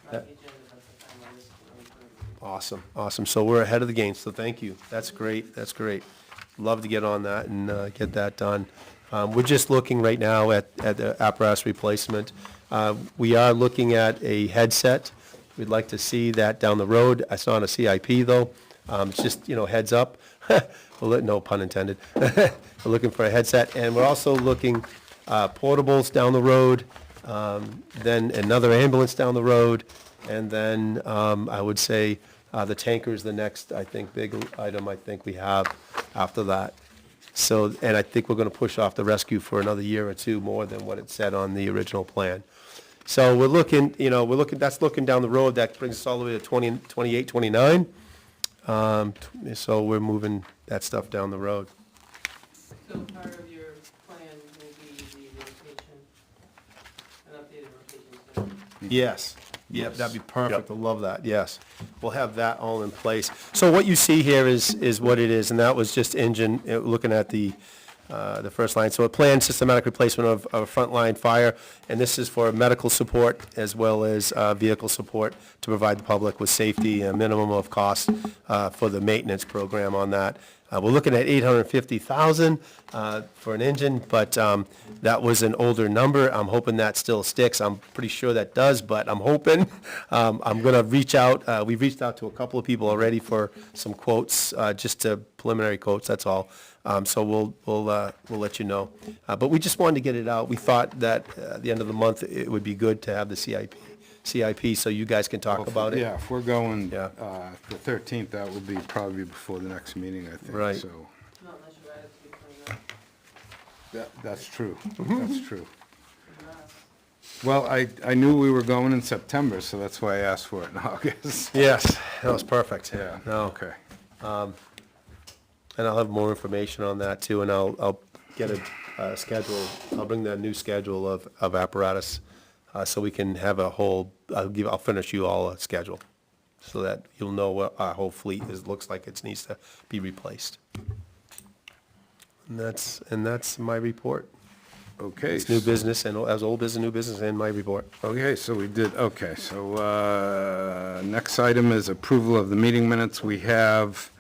Not the agenda, but the final list. Awesome, awesome. So we're ahead of the game, so thank you. That's great, that's great. Love to get on that and get that done. We're just looking right now at the apparatus replacement. We are looking at a headset. We'd like to see that down the road. It's not a CIP, though. It's just, heads up. Well, no pun intended. We're looking for a headset, and we're also looking portables down the road, then another ambulance down the road, and then I would say the tanker is the next, I think, big item I think we have after that. So, and I think we're gonna push off the rescue for another year or two more than what it said on the original plan. So we're looking, that's looking down the road, that brings us all the way to 28, 29. So we're moving that stuff down the road. So part of your plan will be the rotation, an updated rotation schedule. Yes, yep, that'd be perfect, I love that, yes. We'll have that all in place. So what you see here is what it is, and that was just engine, looking at the first line. So a planned systematic replacement of frontline fire, and this is for medical support as well as vehicle support to provide the public with safety, a minimum of cost for the maintenance program on that. We're looking at $850,000 for an engine, but that was an older number. I'm hoping that still sticks. I'm pretty sure that does, but I'm hoping. I'm going to reach out. We've reached out to a couple of people already for some quotes, just to preliminary quotes, that's all. So we'll let you know. But we just wanted to get it out. We thought that at the end of the month, it would be good to have the CIP, so you guys can talk about it. Yeah, if we're going, Yeah. the 13th, that will be probably before the next meeting, I think. Right. So, Not unless you add it to be 29. that's true, Mm-hmm. that's true. Unless- Well, I knew we were going in September, so that's why I asked for it in August. Yes, that was perfect. Yeah, No, okay. and I'll have more information on that too, and I'll get a schedule, I'll bring the new schedule of apparatus, so we can have a whole, I'll finish you all a schedule, so that you'll know what our whole fleet looks like it needs to be replaced. And that's my report. Okay. It's new business, and as old business, new business, and my report. Okay, so we did, okay, so, next item is approval of the meeting minutes. We have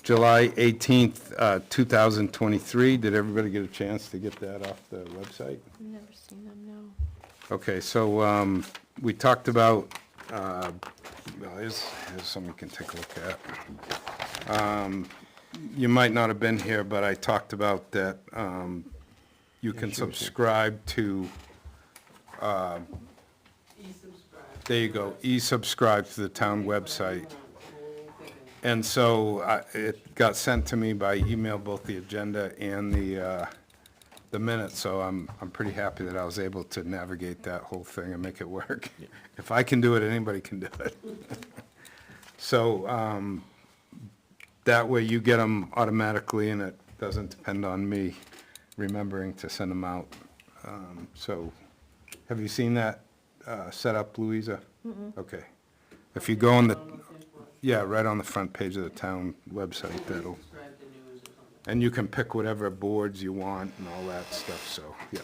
July 18th, 2023. Did everybody get a chance to get that off the website? I've never seen them, no. Okay, so, we talked about, well, here's something you can take a look at. You might not have been here, but I talked about that, you can subscribe to, E-subscribe. there you go, e-subscribe to the town website. Whole thing. And so it got sent to me by email, both the agenda and the minutes, so I'm pretty happy that I was able to navigate that whole thing and make it work. If I can do it, anybody can do it. So that way you get them automatically, and it doesn't depend on me remembering to send them out. So have you seen that set up, Louisa? Okay. If you go on the, yeah, right on the front page of the town website, that'll, Subscribe And you can pick whatever boards you want and all that stuff, so, yeah.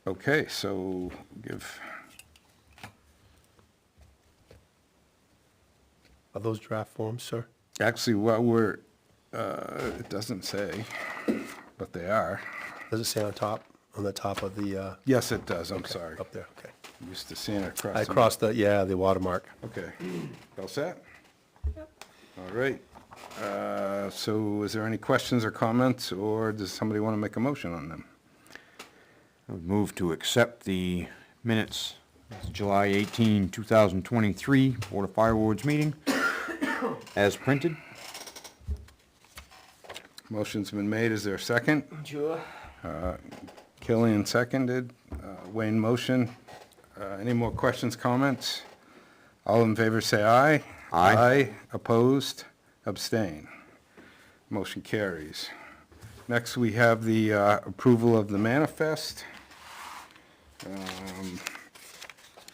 Okay, so give, Are those draft forms, sir? actually, what we're, it doesn't say, but they are. Does it say on top, on the top of the, Yes, it does, I'm sorry. up there, okay. Used to seeing it across. I the- crossed the, yeah, the watermark. Okay, all set? Yep. All right. So is there any questions or comments, or does somebody want to make a motion on them? I would move to accept the minutes of the July 18, 2023 Board of Firewards meeting as printed. Motion's been made, is there a second? Sure. Killian seconded, Wayne motion. Any more questions, comments? All in favor say aye. Aye. Opposed, abstain. Motion carries. Next, we have the approval of the manifest. I'll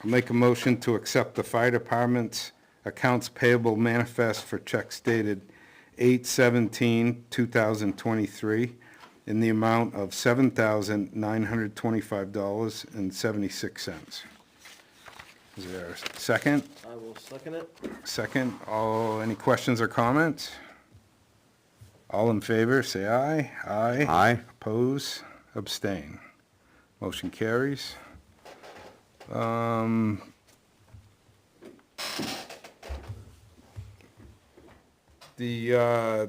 make a motion to accept the fire department's accounts payable manifest for checks dated 8/17/2023 in the amount of $7,925.76. Is there a second? I will second it. Second, any questions or comments? All in favor, say aye. Aye. Aye. Oppose, abstain. Motion carries. The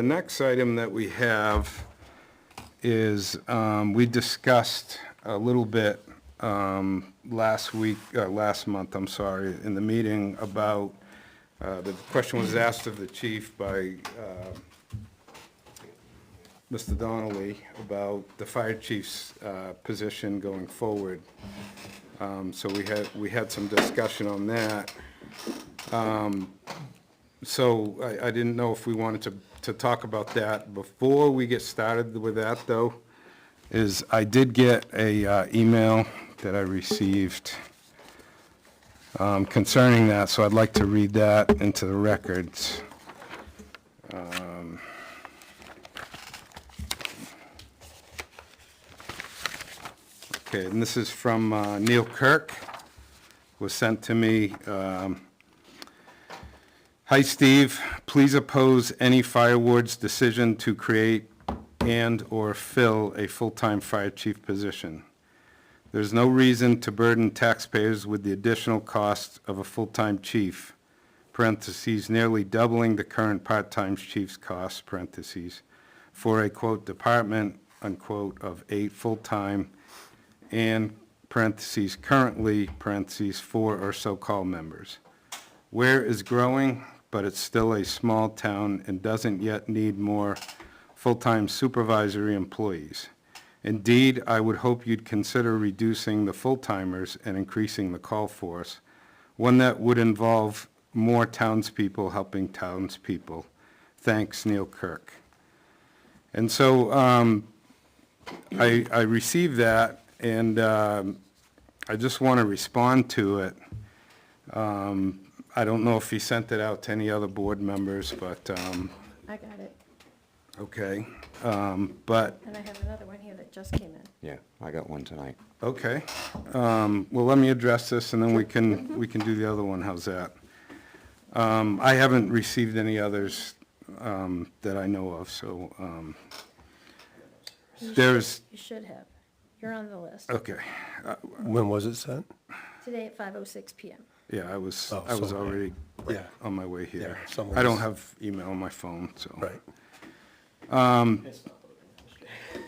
next item that we have is, we discussed a little bit last month, I'm sorry, in the meeting about, the question was asked of the chief by Mr. Donnelly about the fire chief's position going forward. So we had some discussion on that. So I didn't know if we wanted to talk about that. Before we get started with that, though, is I did get a email that I received concerning that, so I'd like to read that into the records. Okay, and this is from Neil Kirk, was sent to me. Hi, Steve. Please oppose any Firewards decision to create and/or fill a full-time fire chief position. There's no reason to burden taxpayers with the additional cost of a full-time chief, parentheses, nearly doubling the current part-time chief's costs, parentheses, for a, quote, department, unquote, of 8 full-time and, parentheses, currently, parentheses, 4 or so call members. Weare is growing, but it's still a small town and doesn't yet need more full-time supervisory employees. Indeed, I would hope you'd consider reducing the full-timers and increasing the call force, one that would involve more townspeople helping townspeople. Thanks, Neil Kirk. And so I received that, and I just want to respond to it. I don't know if he sent it out to any other board members, but, I got it, okay. But, and I have another one here that just came in. Yeah, I got one tonight. okay. Well, let me address this, and then we can do the other one. How's that? I haven't received any others that I know of, so, there's, You should have. You're on the list. okay. When was it sent? Today at 5:06 PM. Yeah, I was Oh, so- already Yeah. on my way here. Yeah, someone I don't was- have email on my phone, so. Right.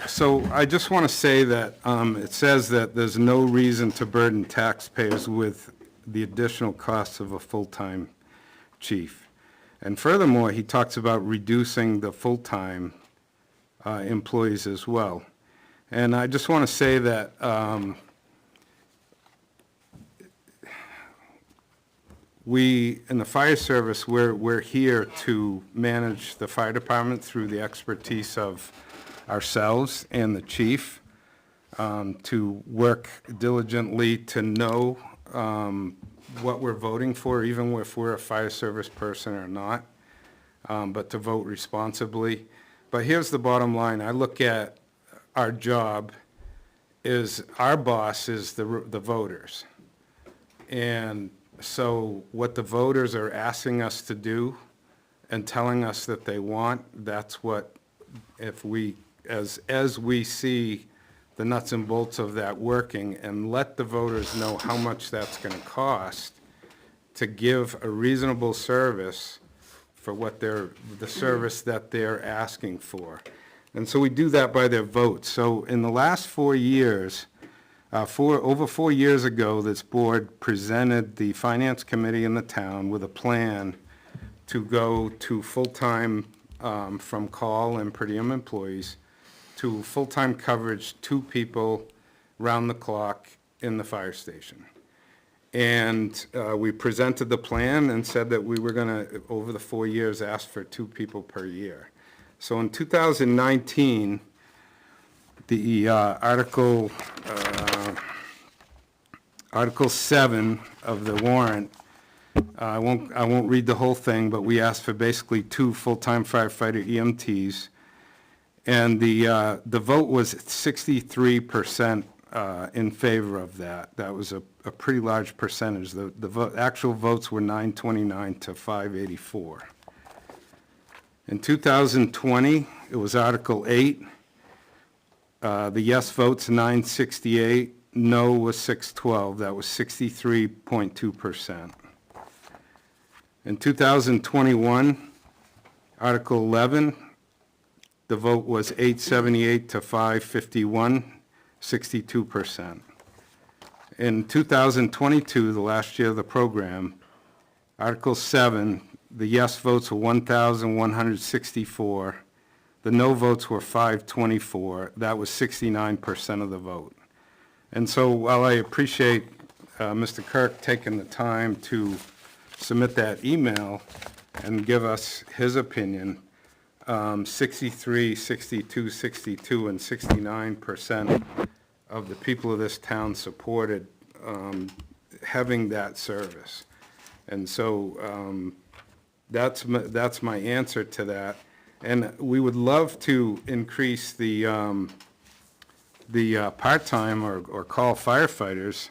So I just want to say that it says that there's no reason to burden taxpayers with the additional costs of a full-time chief. And furthermore, he talks about reducing the full-time employees as well. And I just want to say that we, in the fire service, we're here to manage the fire department through the expertise of ourselves and the chief, to work diligently to know what we're voting for, even if we're a fire service person or not, but to vote responsibly. But here's the bottom line. I look at our job is our boss is the voters. And so what the voters are asking us to do and telling us that they want, that's what, if we, as we see the nuts and bolts of that working, and let the voters know how much that's going to cost to give a reasonable service for what the service that they're asking for. And so we do that by their votes. So in the last 4 years, over 4 years ago, this board presented the finance committee in the town with a plan to go to full-time, from call and per diem employees, to full-time coverage, 2 people round the clock in the fire station. And we presented the plan and said that we were going to, over the 4 years, ask for 2 people per year. So in 2019, the Article 7 of the warrant, I won't read the whole thing, but we asked for basically 2 full-time firefighter EMTs. And the vote was 63% in favor of that. That was a pretty large percentage. The actual votes were 929 to 584. In 2020, it was Article 8. The yes votes 968, no was 612. That was 63.2%. In 2021, Article 11, the vote was 878 to 551, 62%. In 2022, the last year of the program, Article 7, the yes votes were 1,164. The no votes were 524. That was 69% of the vote. And so while I appreciate Mr. Kirk taking the time to submit that email and give us his opinion, 63, 62, 62, and 69% of the people of this town supported having that service. And so that's my answer to that. And we would love to increase the part-time or call firefighters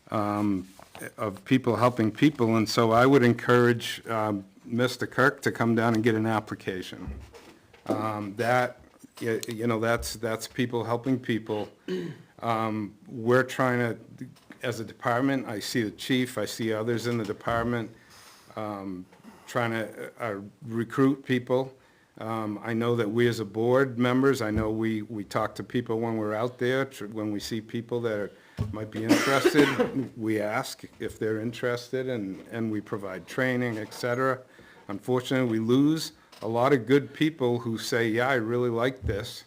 of people helping people. And so I would encourage Mr. Kirk to come down and get an application. That's people helping people. We're trying to, as a department, I see the chief, I see others in the department, trying to recruit people. I know that we as a board members, I know we talk to people when we're out there, when we see people that might be interested, we ask if they're interested, and we provide training, et cetera. Unfortunately, we lose a lot of good people who say, yeah, I really like this,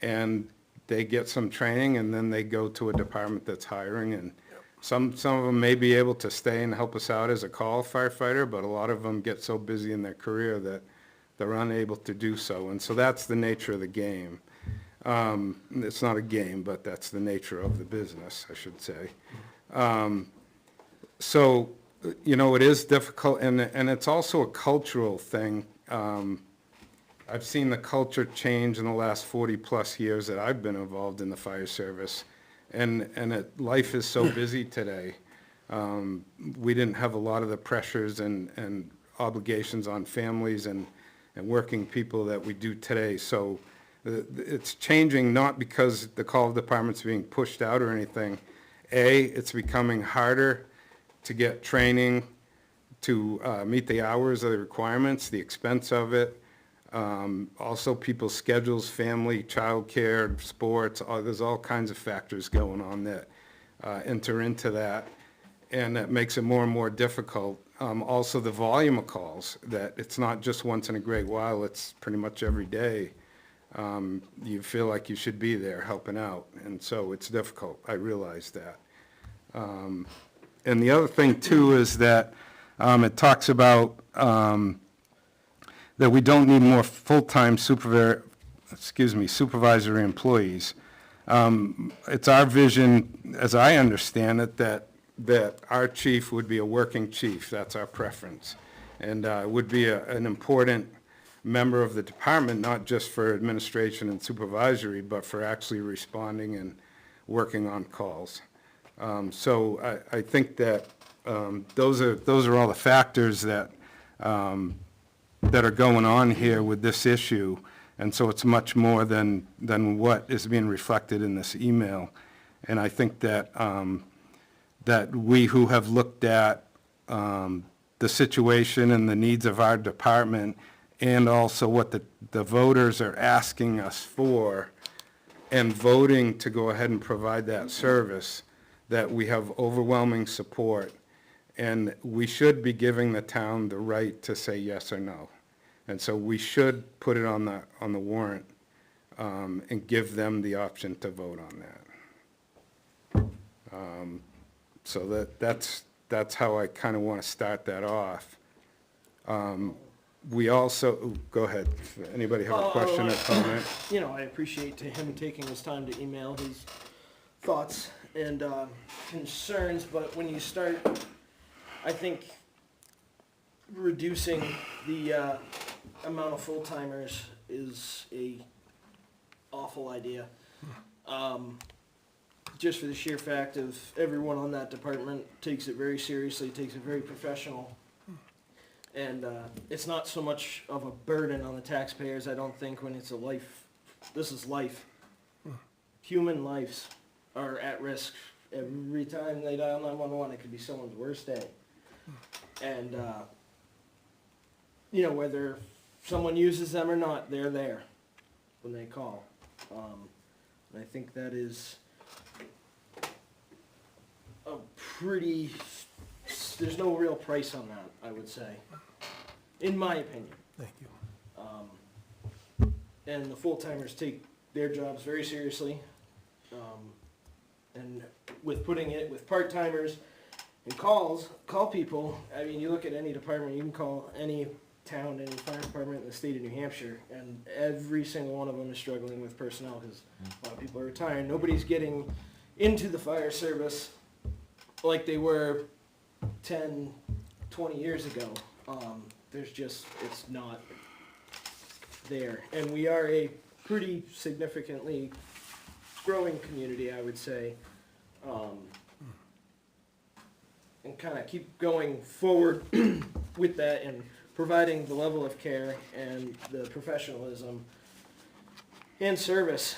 and they get some training, and then they go to a department that's hiring, and some of them may be able to stay and help us out as a call firefighter, but a lot of them get so busy in their career that they're unable to do so. And so that's the nature of the game. It's not a game, but that's the nature of the business, I should say. So, it is difficult, and it's also a cultural thing. I've seen the culture change in the last 40-plus years that I've been involved in the fire service, and life is so busy today. We didn't have a lot of the pressures and obligations on families and working people that we do today. So it's changing, not because the call department's being pushed out or anything. It's becoming harder to get training to meet the hours of the requirements, the expense of it. Also people's schedules, family, childcare, sports, there's all kinds of factors going on that enter into that, and that makes it more and more difficult. Also the volume of calls, that it's not just once in a great while, it's pretty much every day. You feel like you should be there helping out, and so it's difficult. I realize that. And the other thing too is that it talks about that we don't need more full-time supervisory employees. It's our vision, as I understand it, that that our chief would be a working chief. That's our preference. And would be an important member of the department, not just for administration and supervisory, but for actually responding and working on calls. So I think that those are all the factors that that are going on here with this issue. And so it's much more than what is being reflected in this email. And I think that that we who have looked at the situation and the needs of our department, and also what the voters are asking us for, and voting to go ahead and provide that service, that we have overwhelming support. And we should be giving the town the right to say yes or no. And so we should put it on the warrant and give them the option to vote on that. So that's how I kind of want to start that off. We also, go ahead, anybody have a question or comment? You know, I appreciate him taking his time to email his thoughts and concerns, but when you start, I think, reducing the amount of full-timers is a awful idea. Just for the sheer fact of everyone on that department takes it very seriously, takes it very professional. And it's not so much of a burden on the taxpayers, I don't think, when it's a life. This is life. Human lives are at risk. Every time they dial 911, it could be someone's worst day. And, you know, whether someone uses them or not, they're there when they call. And I think that is a pretty, there's no real price on that, I would say, in my opinion. Thank you. And the full-timers take their jobs very seriously. And with putting it with part-timers and call people, I mean, you look at any department, you can call any town, any fire department in the state of New Hampshire, and every single one of them is struggling with personnel because a lot of people are retiring. Nobody's getting into the fire service like they were 10, 20 years ago. There's just, it's not there. And we are a pretty significantly growing community, I would say. And kind of keep going forward with that and providing the level of care and the professionalism and service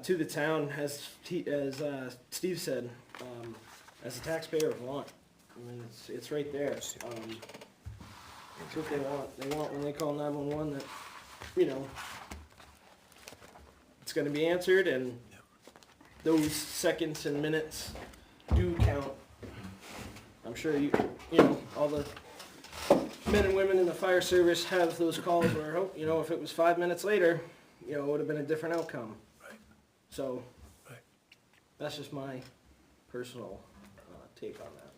to the town, as Steve said, as a taxpayer of want. I mean, it's right there. It's what they want. They want when they call 911 that, you know, it's going to be answered, and those seconds and minutes do count. I'm sure you know, all the men and women in the fire service have those calls where, oh, you know, if it was 5 minutes later, you know, it would have been a different outcome. Right. So, Right. that's just my personal take on that.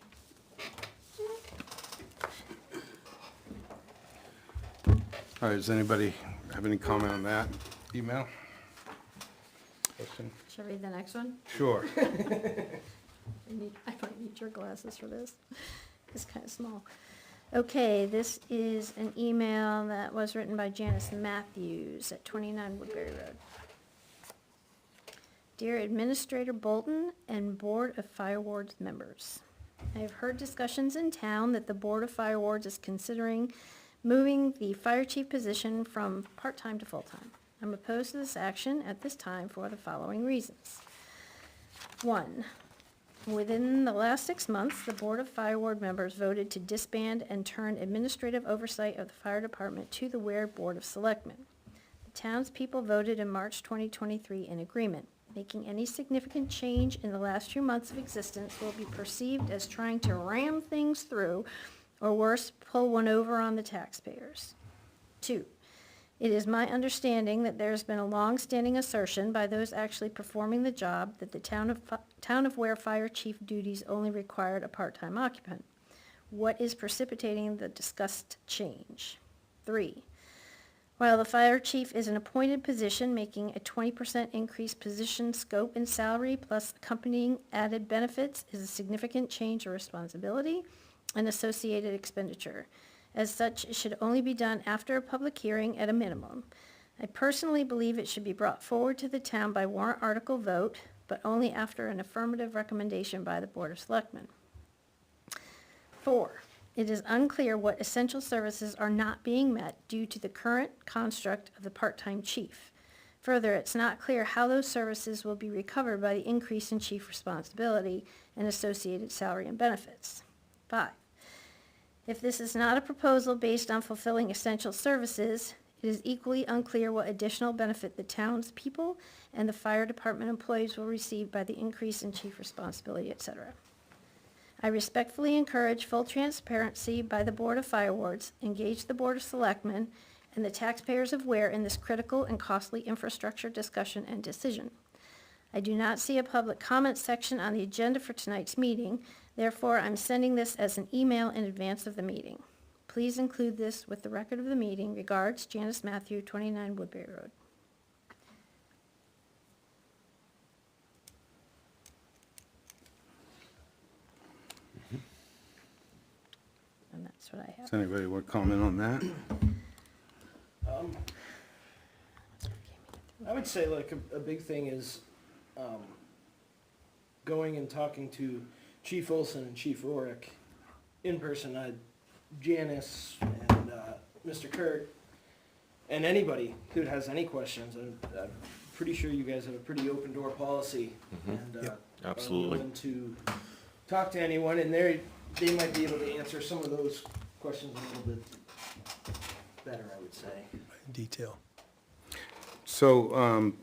All right, does anybody have any comment on that email? Question? Should I read the next one? Sure. I might need your glasses for this. It's kind of small. Okay, this is an email that was written by Janice Matthews at 29 Woodbury Road. Dear Administrator Bolton and Board of Firewards members, I have heard discussions in town that the Board of Firewards is considering moving the fire chief position from part-time to full-time. I'm opposed to this action at this time for the following reasons. 1. Within the last 6 months, the Board of Fireward members voted to disband and turn administrative oversight of the fire department to the Weare Board of Selectmen. The townspeople voted in March 2023 in agreement. Making any significant change in the last few months of existence will be perceived as trying to ram things through, or worse, pull one over on the taxpayers. 2. It is my understanding that there has been a long-standing assertion by those actually performing the job that the town of Weare fire chief duties only required a part-time occupant. What is precipitating the discussed change? 3. While the fire chief is an appointed position, making a 20% increase position scope and salary plus accompanying added benefits is a significant change of responsibility and associated expenditure. As such, it should only be done after a public hearing at a minimum. I personally believe it should be brought forward to the town by warrant article vote, but only after an affirmative recommendation by the Board of Selectmen. 4, it is unclear what essential services are not being met due to the current construct of the part-time chief. Further, it's not clear how those services will be recovered by the increase in chief responsibility and associated salary and benefits. 5, if this is not a proposal based on fulfilling essential services, it is equally unclear what additional benefit the town's people and the fire department employees will receive by the increase in chief responsibility, etc. I respectfully encourage full transparency by the Board of Firewards, engage the Board of Selectmen, and the taxpayers of Weare in this critical and costly infrastructure discussion and decision. I do not see a public comment section on the agenda for tonight's meeting, therefore I'm sending this as an email in advance of the meeting. Please include this with the record of the meeting. Regards, Janice Matthew, 29 Woodbury Road. And that's what I have. Does anybody want to comment on that? I would say like a big thing is going and talking to Chief Olson and Chief Rorick in person. Janice and Mr. Kurt and anybody who has any questions. I'm pretty sure you guys have a pretty open door policy and Absolutely. are willing to talk to anyone, and they might be able to answer some of those questions a little bit better, I would say. Detail. So, I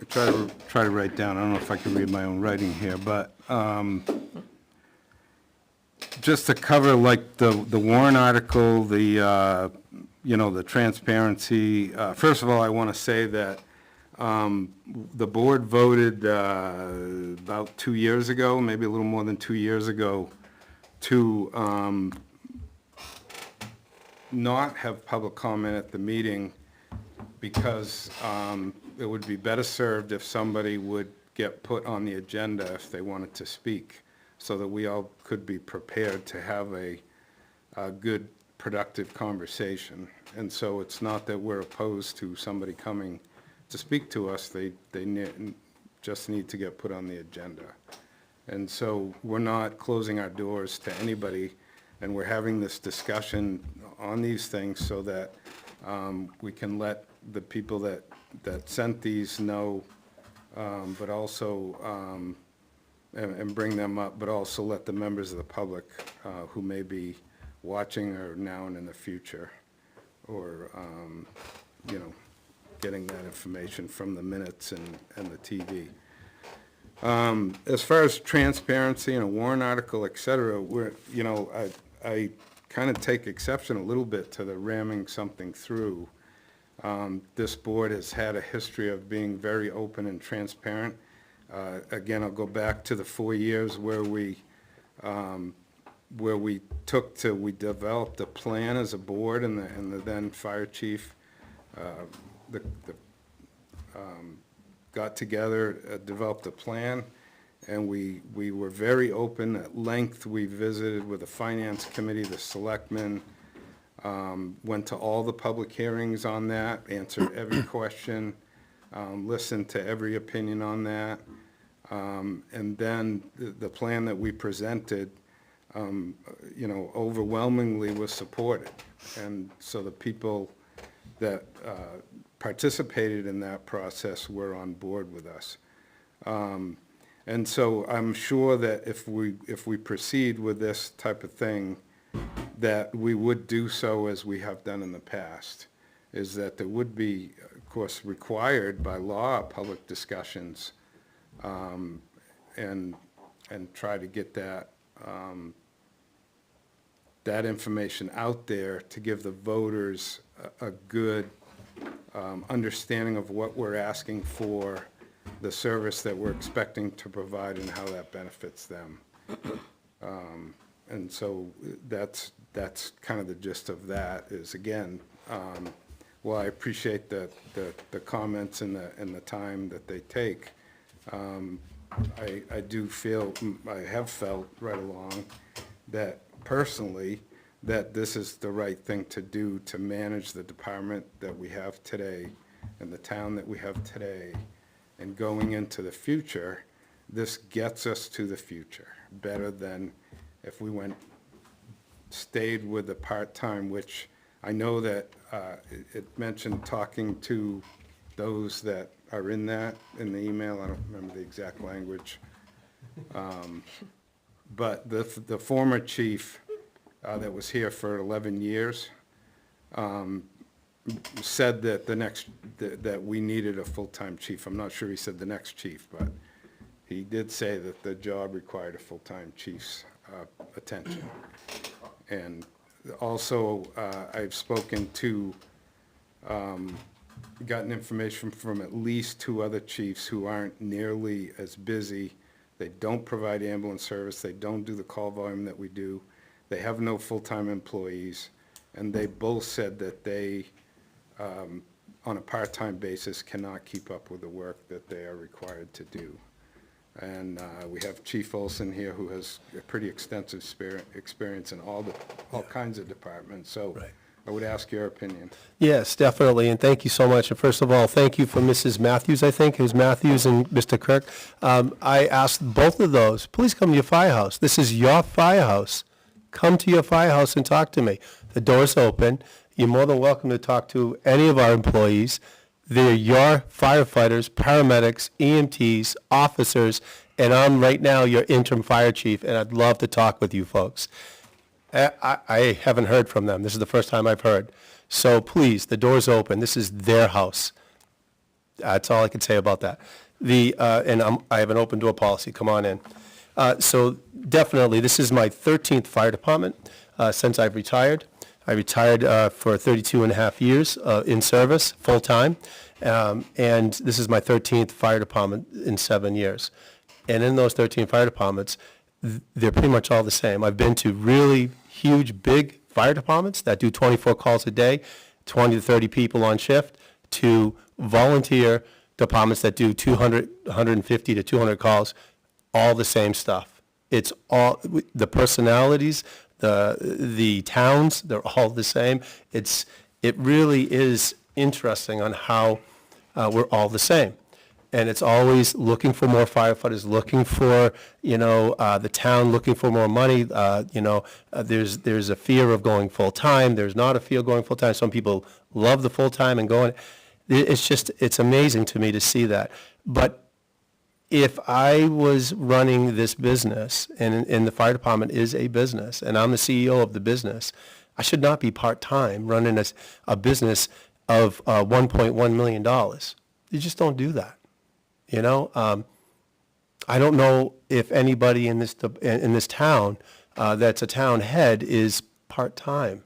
try to write down, I don't know if I can read my own writing here, but, just to cover like the warrant article, the transparency, first of all, I want to say that, the board voted, about 2 years ago, maybe a little more than 2 years ago, to, not have public comment at the meeting because it would be better served if somebody would get put on the agenda if they wanted to speak, so that we all could be prepared to have a good, productive conversation. And so it's not that we're opposed to somebody coming to speak to us, they just need to get put on the agenda. And so we're not closing our doors to anybody, and we're having this discussion on these things so that we can let the people that sent these know, but also, and bring them up, but also let the members of the public who may be watching or now and in the future, or, getting that information from the minutes and the TV. As far as transparency and a warrant article, et cetera, I kind of take exception a little bit to the ramming something through. This board has had a history of being very open and transparent. Again, I'll go back to the 4 years where we developed a plan as a board, and the then fire chief got together, developed a plan, and we were very open. At length, we visited with the finance committee, the selectmen, went to all the public hearings on that, answered every question, listened to every opinion on that, and then the plan that we presented, overwhelmingly was supported. And so the people that participated in that process were on board with us. And so I'm sure that if we proceed with this type of thing, that we would do so as we have done in the past, is that there would be, of course, required by law, public discussions, and try to get that information out there to give the voters a good understanding of what we're asking for, the service that we're expecting to provide, and how that benefits them. And so that's kind of the gist of that, is, again, while I appreciate the comments and the time that they take, I do feel, I have felt right along that personally, that this is the right thing to do to manage the department that we have today and the town that we have today. And going into the future, this gets us to the future better than if we stayed with the part-time, which I know that it mentioned talking to those that are in the email. I don't remember the exact language. But the former chief that was here for 11 years said that that we needed a full-time chief. I'm not sure he said the next chief, but he did say that the job required a full-time chief's attention. And also, I've spoken to, gotten information from at least 2 other chiefs who aren't nearly as busy. They don't provide ambulance service. They don't do the call volume that we do. They have no full-time employees. And they both said that they, on a part-time basis, cannot keep up with the work that they are required to do. And we have Chief Olson here, who has a pretty extensive experience in all kinds of departments. So Right. I would ask your opinion. Yes, definitely, and thank you so much. And first of all, thank you for Mrs. Matthews, I think, it was Matthews and Mr. Kirk. I asked both of those, please come to your firehouse. This is your firehouse. Come to your firehouse and talk to me. The door's open. You're more than welcome to talk to any of our employees. They're your firefighters, paramedics, EMTs, officers, and I'm right now your interim fire chief, and I'd love to talk with you folks. I haven't heard from them. This is the first time I've heard. So please, the door's open. This is their house. That's all I can say about that. I have an open door policy. Come on in. So definitely, this is my 13th fire department since I've retired. I retired for 32 and a half years in service, full-time, and this is my 13th fire department in 7 years. And in those 13 fire departments, they're pretty much all the same. I've been to really huge, big fire departments that do 24 calls a day, 20 to 30 people on shift, to volunteer departments that do 200, 150 to 200 calls, all the same stuff. It's all, the personalities, the towns, they're all the same. It really is interesting on how we're all the same. And it's always looking for more firefighters, looking for, the town looking for more money. There's a fear of going full-time. There's not a fear of going full-time. Some people love the full-time and going. It's amazing to me to see that. But if I was running this business, and the fire department is a business, and I'm the CEO of the business, I should not be part-time running a business of $1.1 million. You just don't do that. I don't know if anybody in this town that's a town head is part-time.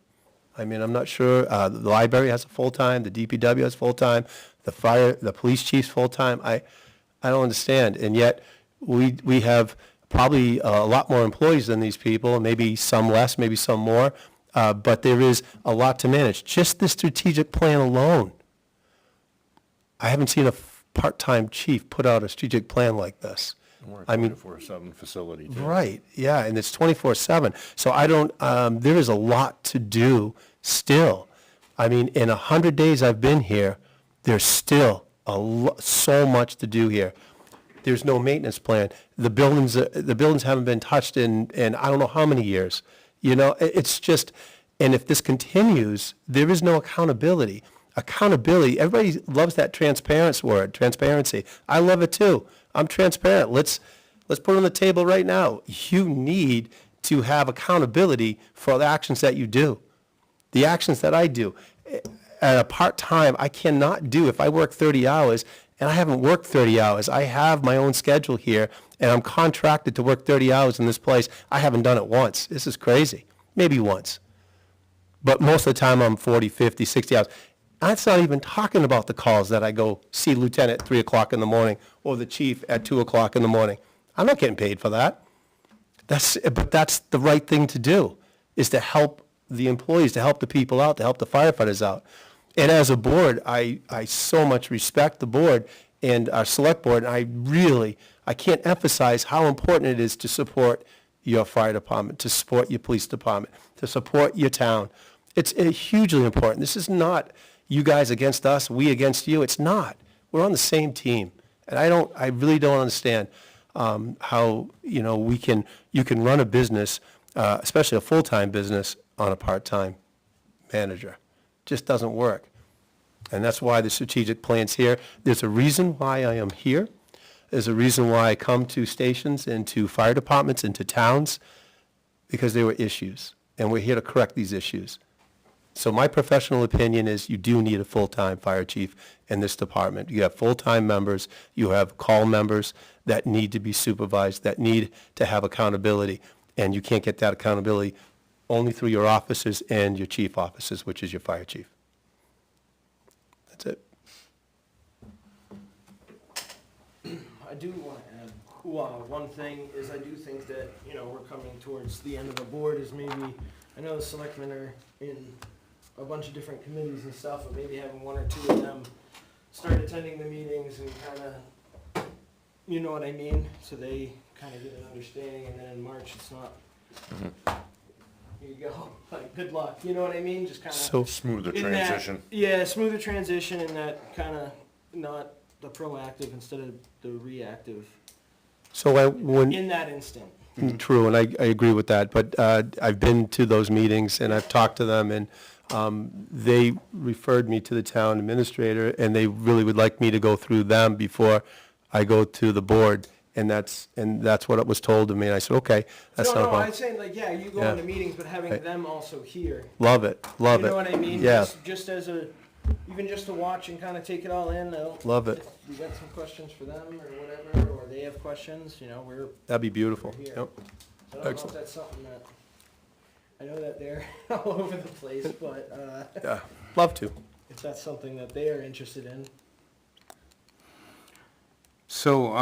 I mean, I'm not sure. The library has a full-time. The DPW has full-time. The police chief's full-time. I don't understand. And yet we have probably a lot more employees than these people, maybe some less, maybe some more. But there is a lot to manage. Just the strategic plan alone. I haven't seen a part-time chief put out a strategic plan like this. We're I a mean, 24/7 facility, too. right, yeah, and it's 24/7. So there is a lot to do still. I mean, in 100 days I've been here, there's still so much to do here. There's no maintenance plan. The buildings haven't been touched in I don't know how many years. It's just, and if this continues, there is no accountability. Accountability, everybody loves that transparency. I love it too. I'm transparent. Let's put it on the table right now. You need to have accountability for the actions that you do. The actions that I do. At a part-time, I cannot do, if I work 30 hours, and I haven't worked 30 hours, I have my own schedule here, and I'm contracted to work 30 hours in this place. I haven't done it once. This is crazy. Maybe once. But most of the time, I'm 40, 50, 60 hours. That's not even talking about the calls that I go see Lieutenant at 3 o'clock in the morning or the chief at 2 o'clock in the morning. I'm not getting paid for that. But that's the right thing to do, is to help the employees, to help the people out, to help the firefighters out. And as a board, I so much respect the board and our select board, and I can't emphasize how important it is to support your fire department, to support your police department, to support your town. It's hugely important. This is not you guys against us, we against you. It's not. We're on the same team. And I really don't understand how, you can run a business, especially a full-time business, on a part-time manager. Just doesn't work. And that's why the strategic plan's here. There's a reason why I am here. There's a reason why I come to stations and to fire departments and to towns, because there were issues, and we're here to correct these issues. So my professional opinion is you do need a full-time fire chief in this department. You have full-time members, you have call members that need to be supervised, that need to have accountability, and you can't get that accountability only through your officers and your chief officers, which is your fire chief. That's it. I do want to add, one thing is I do think that, we're coming towards the end of the board is maybe, I know the selectmen are in a bunch of different committees and stuff, but maybe having one or two of them start attending the meetings and kind of, you know what I mean? So they kind of get an understanding, and then in March, it's not, here you go, like, good luck, you know what I mean? Just kind of. So, Smoother in that- transition. Yeah, smoother transition, and that kind of, not the proactive instead of the reactive, when. in that instant. True, and I agree with that, but I've been to those meetings, and I've talked to them, and they referred me to the town administrator, and they really would like me to go through them before I go to the board, and that's what it was told to me, and I said, okay, that's not a No, problem. I'd say, like, yeah, you go Yeah. into meetings, but having Right. them also here. Love it, love it. You know what I mean? Yeah, Just as even just to watch and kind of take it all in, they'll. love it. If we got some questions for them or whatever, or they have questions, we're, That'd be beautiful. Here. Yep. I don't know if Excellent. that's something that, I know that they're all over the place, but, Yeah, love to. if that's something that they are interested in. So,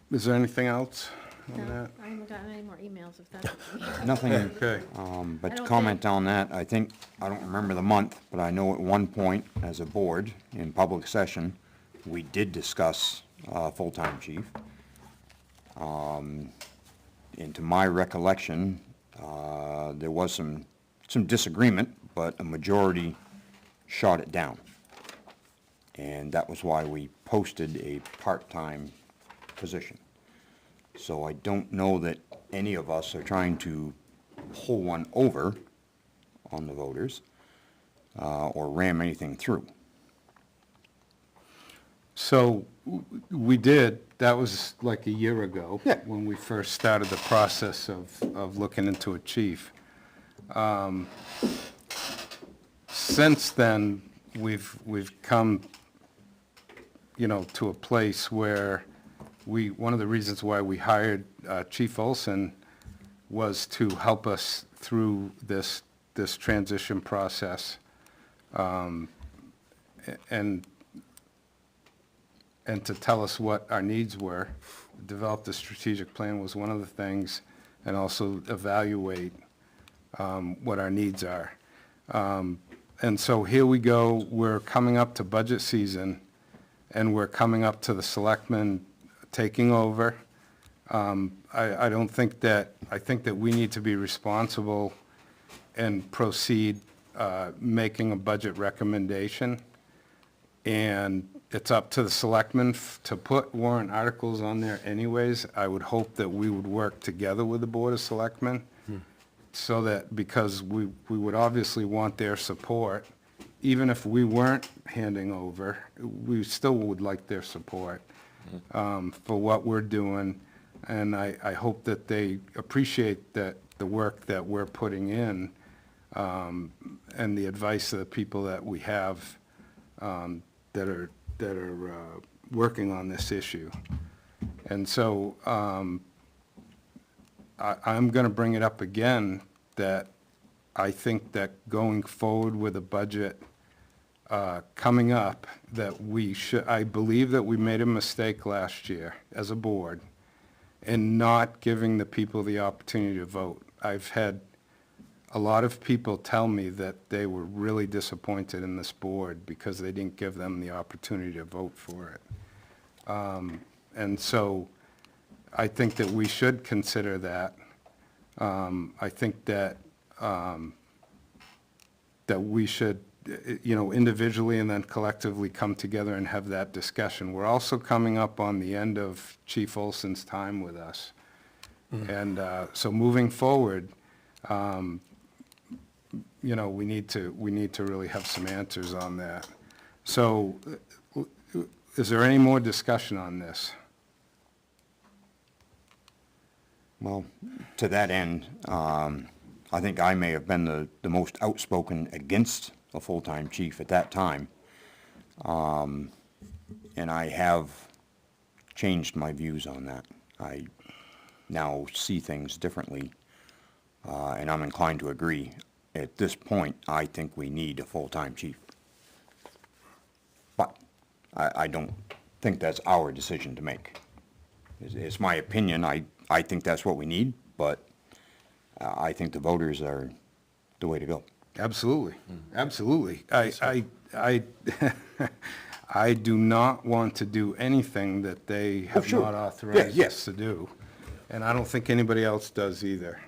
is there anything else on No, that? I haven't gotten any more emails if that's. Nothing, Okay. I but to don't comment think- on that, I think, I don't remember the month, but I know at one point, as a board, in public session, we did discuss full-time chief. And to my recollection, there was some disagreement, but a majority shot it down. And that was why we posted a part-time position. So I don't know that any of us are trying to pull one over on the voters or ram anything through. So, we did, that was like a year ago. Yeah. When we first started the process of looking into a chief. Since then, we've come, to a place where one of the reasons why we hired Chief Olson was to help us through this transition process. And to tell us what our needs were. Develop the strategic plan was one of the things, and also evaluate what our needs are. And so here we go, we're coming up to budget season, and we're coming up to the selectmen taking over. I think that we need to be responsible and proceed making a budget recommendation. And it's up to the selectmen to put warrant articles on there anyways. I would hope that we would work together with the Board of Selectmen, so that, because we would obviously want their support, even if we weren't handing over, we still would like their support for what we're doing. And I hope that they appreciate the work that we're putting in, and the advice of the people that we have that are working on this issue. And so I'm going to bring it up again, that I think that going forward with a budget coming up, that I believe that we made a mistake last year as a board in not giving the people the opportunity to vote. I've had a lot of people tell me that they were really disappointed in this board because they didn't give them the opportunity to vote for it. And so I think that we should consider that. I think that, that we should, individually and then collectively come together and have that discussion. We're also coming up on the end of Chief Olson's time with us. And so moving forward, we need to really have some answers on that. So is there any more discussion on this? Well, to that end, I think I may have been the most outspoken against a full-time chief at that time. And I have changed my views on that. I now see things differently, and I'm inclined to agree. At this point, I think we need a full-time chief. But I don't think that's our decision to make. It's my opinion. I think that's what we need, but I think the voters are the way to go. Absolutely, absolutely. I do not want to do anything that they have sure. not authorized Yeah, us to do. And I don't think anybody else does either.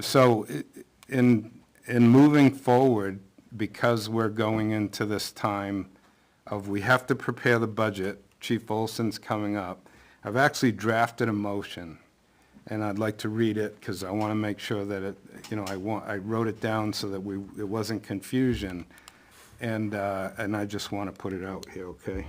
So in moving forward, because we're going into this time of we have to prepare the budget, Chief Olson's coming up, I've actually drafted a motion, and I'd like to read it because I want to make sure that it, I wrote it down so that it wasn't confusion, and I just want to put it out here, okay?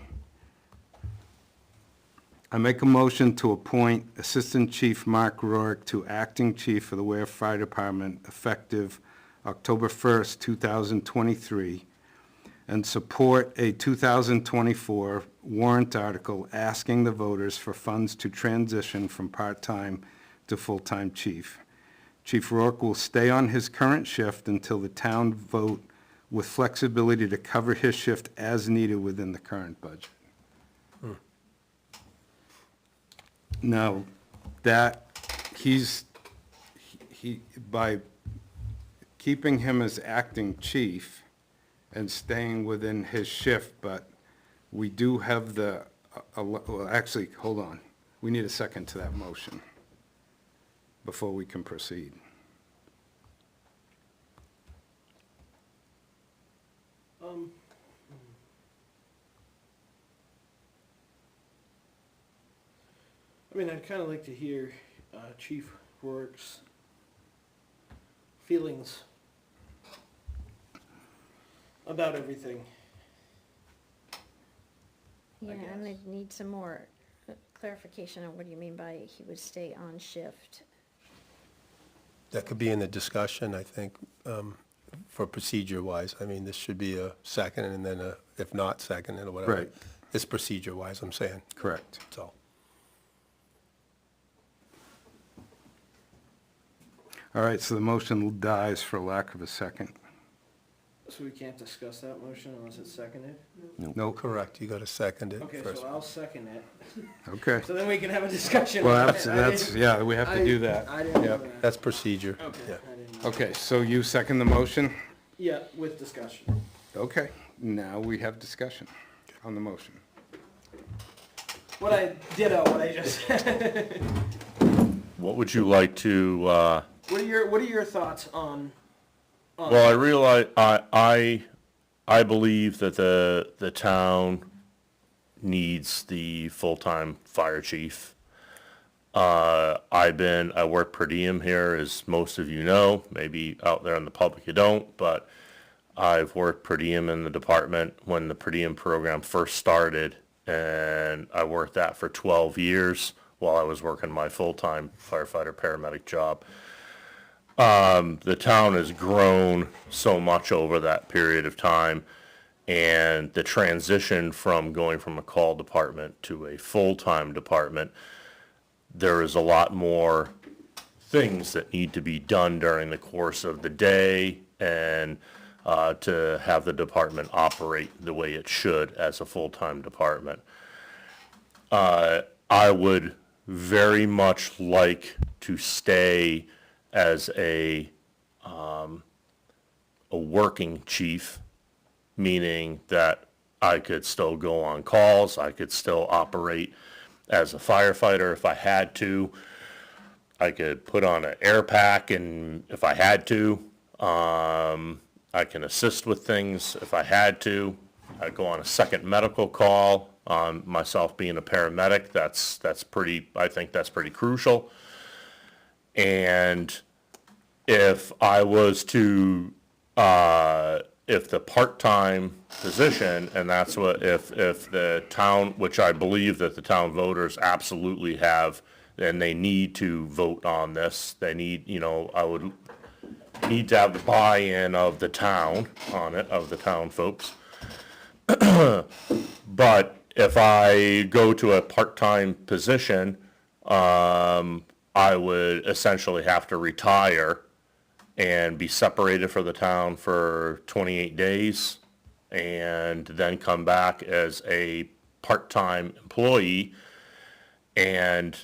I make a motion to appoint Assistant Chief Mark Rourke to Acting Chief of the Weare Fire Department effective October 1st, 2023, and support a 2024 warrant article asking the voters for funds to transition from part-time to full-time chief. Chief Rourke will stay on his current shift until the town vote with flexibility to cover his shift as needed within the current budget. Now, that, by keeping him as acting chief and staying within his shift, but we do have well, actually, hold on. We need a second to that motion before we can proceed. I'd kind of like to hear Chief Rourke's feelings about everything. Yeah, guess. and I need some more clarification on what do you mean by he would stay on shift? That could be in the discussion, I think, for procedure-wise. I mean, this should be a second and then if not, second or whatever. Right. It's procedure-wise, I'm saying, Correct. so. All right, so the motion dies for lack of a second. So we can't discuss that motion unless it's seconded? Nope. Correct, you got to second it Okay, first. so I'll second it. Okay. So then we can have a discussion. Well, on it. that's, yeah, we have to do that. I didn't know Yep. that. That's procedure, Okay, yeah. I didn't know. Okay, so you second the motion? Yeah, with discussion. Okay, now we have discussion on the motion. What I just said. What would you like to, What are your thoughts on? well, I realize, I believe that the town needs the full-time fire chief. I work per diem here, as most of you know, maybe out there in the public you don't, but I've worked per diem in the department when the per diem program first started, and I worked that for 12 years while I was working my full-time firefighter paramedic job. The town has grown so much over that period of time, and the transition from going from a call department to a full-time department, there is a lot more things that need to be done during the course of the day and to have the department operate the way it should as a full-time department. I would very much like to stay as a working chief, meaning that I could still go on calls, I could still operate as a firefighter if I had to. I could put on an air pack and if I had to. I can assist with things if I had to. I go on a second medical call. Myself being a paramedic, I think that's pretty crucial. And if I was to, if the part-time position, and that's what, if the town, which I believe that the town voters absolutely have, and they need to vote on this, they need, I would need to have the buy-in of the town on it, of the town folks. But if I go to a part-time position, I would essentially have to retire and be separated from the town for 28 days and then come back as a part-time employee. And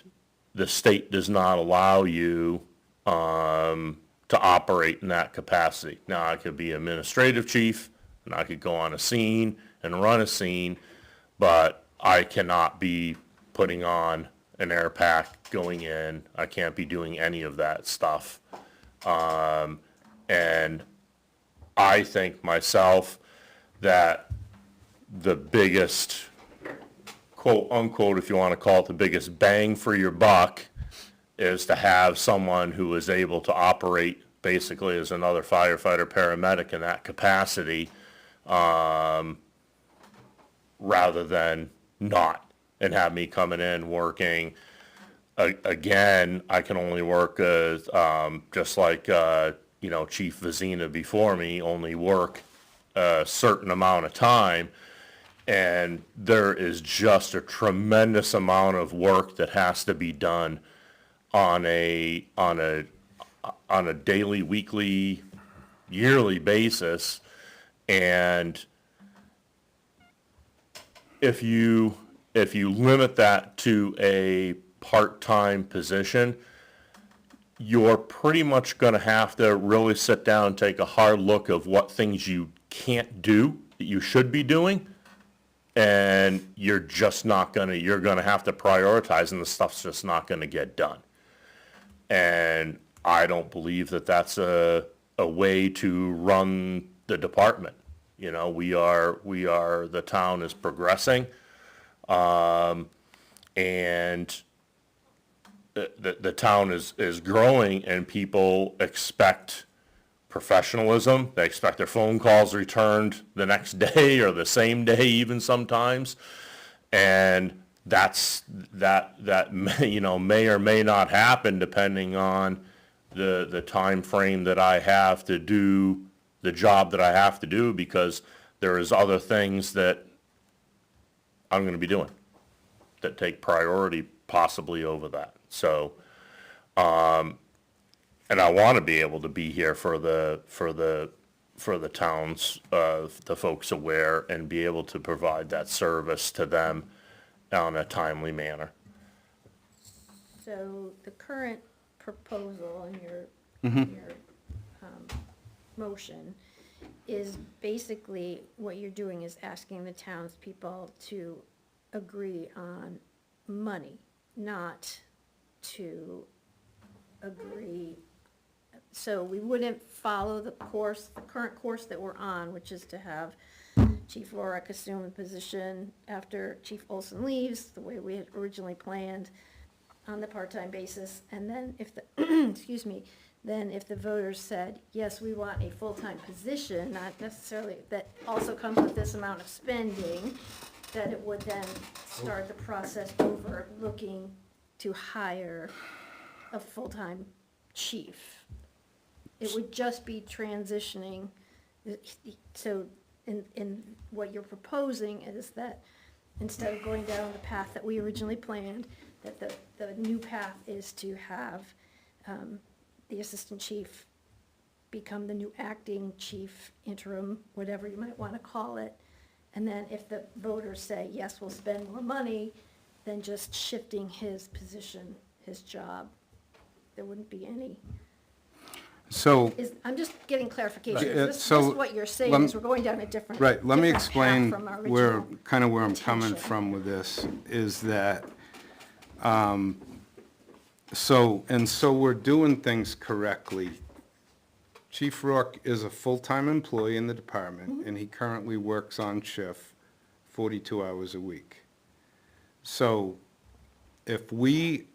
the state does not allow you to operate in that capacity. Now, I could be administrative chief and I could go on a scene and run a scene, but I cannot be putting on an air pack going in. I can't be doing any of that stuff. And I think myself that the biggest, quote unquote, if you want to call it the biggest bang for your buck, is to have someone who is able to operate basically as another firefighter paramedic in that capacity, rather than not, and have me coming in working. Again, I can only work as, just like, Chief Vizina before me, only work a certain amount of time. And there is just a tremendous amount of work that has to be done on a daily, weekly, yearly basis. And if you limit that to a part-time position, you're pretty much going to have to really sit down and take a hard look of what things you can't do that you should be doing, and you're going to have to prioritize, and the stuff's just not going to get done. And I don't believe that that's a way to run the department. The town is progressing, and the town is growing, and people expect professionalism. They expect their phone calls returned the next day or the same day even sometimes. And that may or may not happen depending on the time frame that I have to do the job that I have to do, because there is other things that I'm going to be doing that take priority possibly over that. So, and I want to be able to be here for the towns, the folks of Weare, and be able to provide that service to them in a timely manner. So the current proposal in your motion is basically what you're doing is asking the townspeople to agree on money, not to agree. So we wouldn't follow the current course that we're on, which is to have Chief Lorick assume the position after Chief Olson leaves, the way we had originally planned, on the part-time basis. And then if the, excuse me, then if the voters said, yes, we want a full-time position, not necessarily, that also comes with this amount of spending, that it would then start the process over looking to hire a full-time chief. It would just be transitioning. So in what you're proposing is that instead of going down the path that we originally planned, that the new path is to have the assistant chief become the new acting chief, interim, whatever you might want to call it. And then if the voters say, yes, we'll spend more money, then just shifting his position, his job. There wouldn't be any So, I'm just getting clarification. Right. This So, what you're saying lem- is we're going down a different. right, let me different path explain from our where, original kind of where I'm coming intention. from with this, is that, so we're doing things correctly. Chief Rourke is a full-time employee in the department, and he currently works on shift 42 hours a week. So if we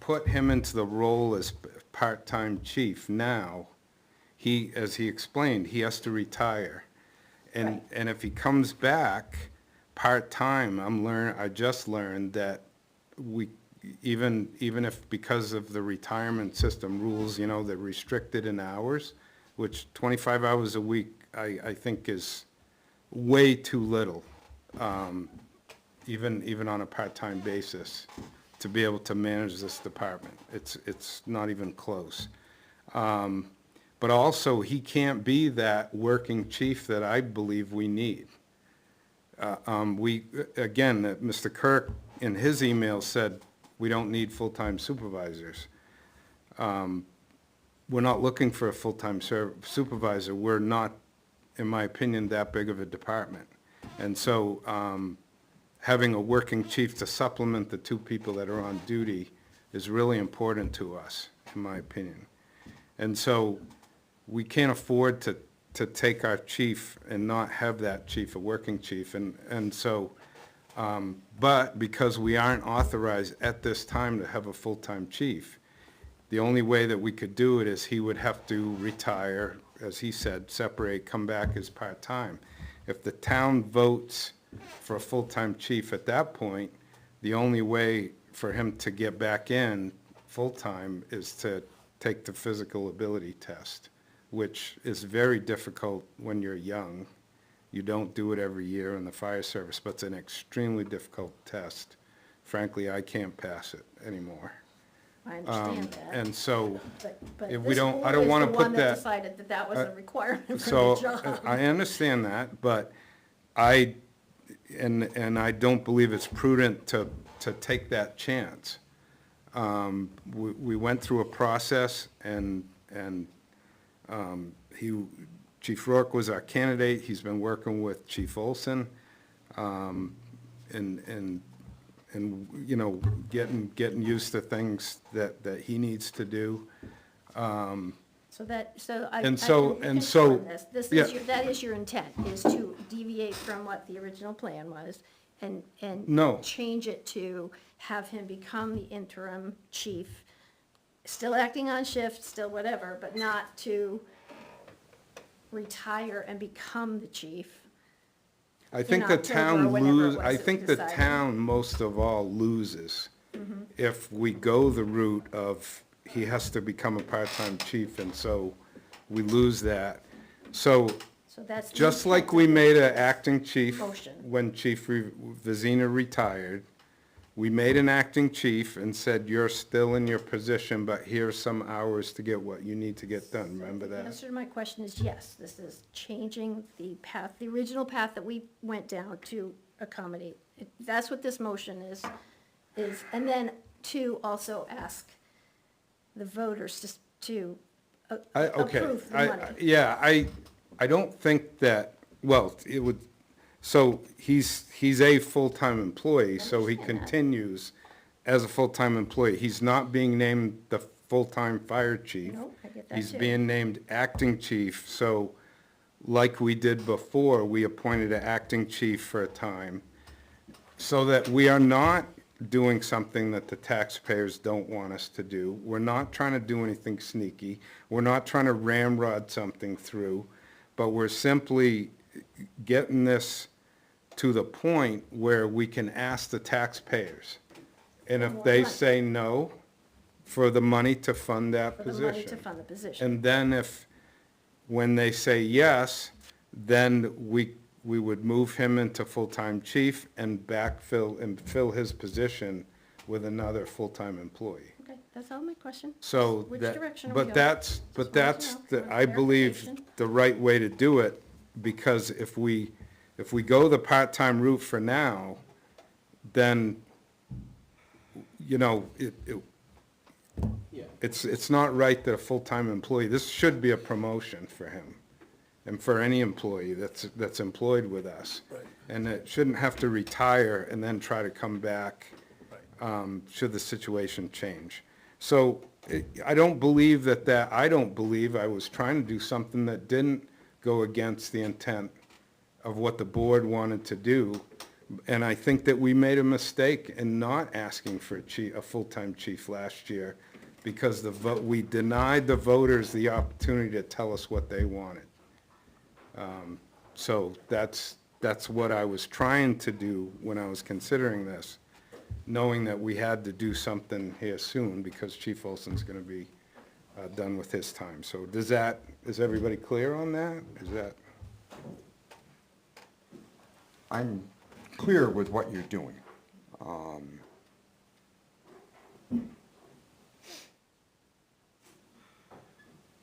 put him into the role as part-time chief now, he, as he explained, he has to retire. And if he comes back part-time, I just learned that we, even if because of the retirement system rules, they're restricted in hours, which 25 hours a week, I think is way too little, even on a part-time basis, to be able to manage this department. It's not even close. But also, he can't be that working chief that I believe we need. Mr. Kirk, in his email, said we don't need full-time supervisors. We're not looking for a full-time supervisor. We're not, in my opinion, that big of a department. And so having a working chief to supplement the two people that are on duty is really important to us, in my opinion. And so we can't afford to take our chief and not have that chief, a working chief. And so, but because we aren't authorized at this time to have a full-time chief, the only way that we could do it is he would have to retire, as he said, separate, come back as part-time. If the town votes for a full-time chief at that point, the only way for him to get back in full-time is to take the physical ability test, which is very difficult when you're young. You don't do it every year in the fire service, but it's an extremely difficult test. Frankly, I can't pass it anymore. I understand that. And so, But if we this don't- I board don't is wanna the put one that- decided that that was a requirement for so the job. I understand that, but I don't believe it's prudent to take that chance. We went through a process, and Chief Rourke was our candidate. He's been working with Chief Olson, and getting used to things that he needs to do. So I And can so- confirm this. yeah. That is your intent, is to deviate from what the original plan was and No. change it to have him become the interim chief, still acting on shift, still whatever, but not to retire and become the chief. I think in the October or town whenever it lose, was I that we think the decided. town most of all loses if we go the route of he has to become a part-time chief, and so we lose that. So So that's. the just like intent we of the made an acting chief Motion. when Chief Vizina retired, we made an acting chief and said, you're still in your position, but here's some hours to get what you need to get done. Remember The that? answer to my question is yes, this is changing the path, the original path that we went down to accommodate. That's what this motion is, and then to also ask the voters to Okay, approve the money. yeah, I don't think that, well, it would, so he's a full-time employee, so he Understand that. continues as a full-time employee. He's not being named the full-time fire chief. Nope, I get that He's too. being named acting chief, so like we did before, we appointed an acting chief for a time, so that we are not doing something that the taxpayers don't want us to do. We're not trying to do anything sneaky. We're not trying to ramrod something through, but we're simply getting this to the point where we can ask the taxpayers. And if more they money. say no, for the money to fund that For the money to position. fund the position. And then when they say yes, then we would move him into full-time chief and backfill and fill his position with another full-time employee. Okay, that's all my question. So Which that, direction are we but going? that's, Just but wanted to that's, know, I believe, clarification. the right way to do it, because if we go the part-time route for now, then, Yeah. It's not right that a full-time employee, this should be a promotion for him and for any employee that's employed with us. Right. And it shouldn't have to retire and then try to come back, should the situation change. So I don't believe I don't believe I was trying to do something that didn't go against the intent of what the board wanted to do. And I think that we made a mistake in not asking for a full-time chief last year because we denied the voters the opportunity to tell us what they wanted. So that's what I was trying to do when I was considering this, knowing that we had to do something here soon because Chief Olson's going to be done with his time. So is everybody clear on that? I'm clear with what you're doing.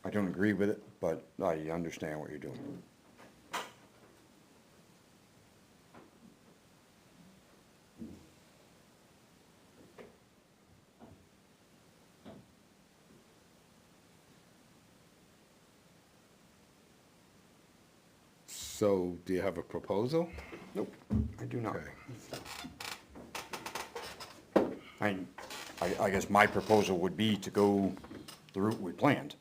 I don't agree with it, but I understand what you're doing. So do you have a proposal? Nope, I do not. Okay. I guess my proposal would be to go the route we planned.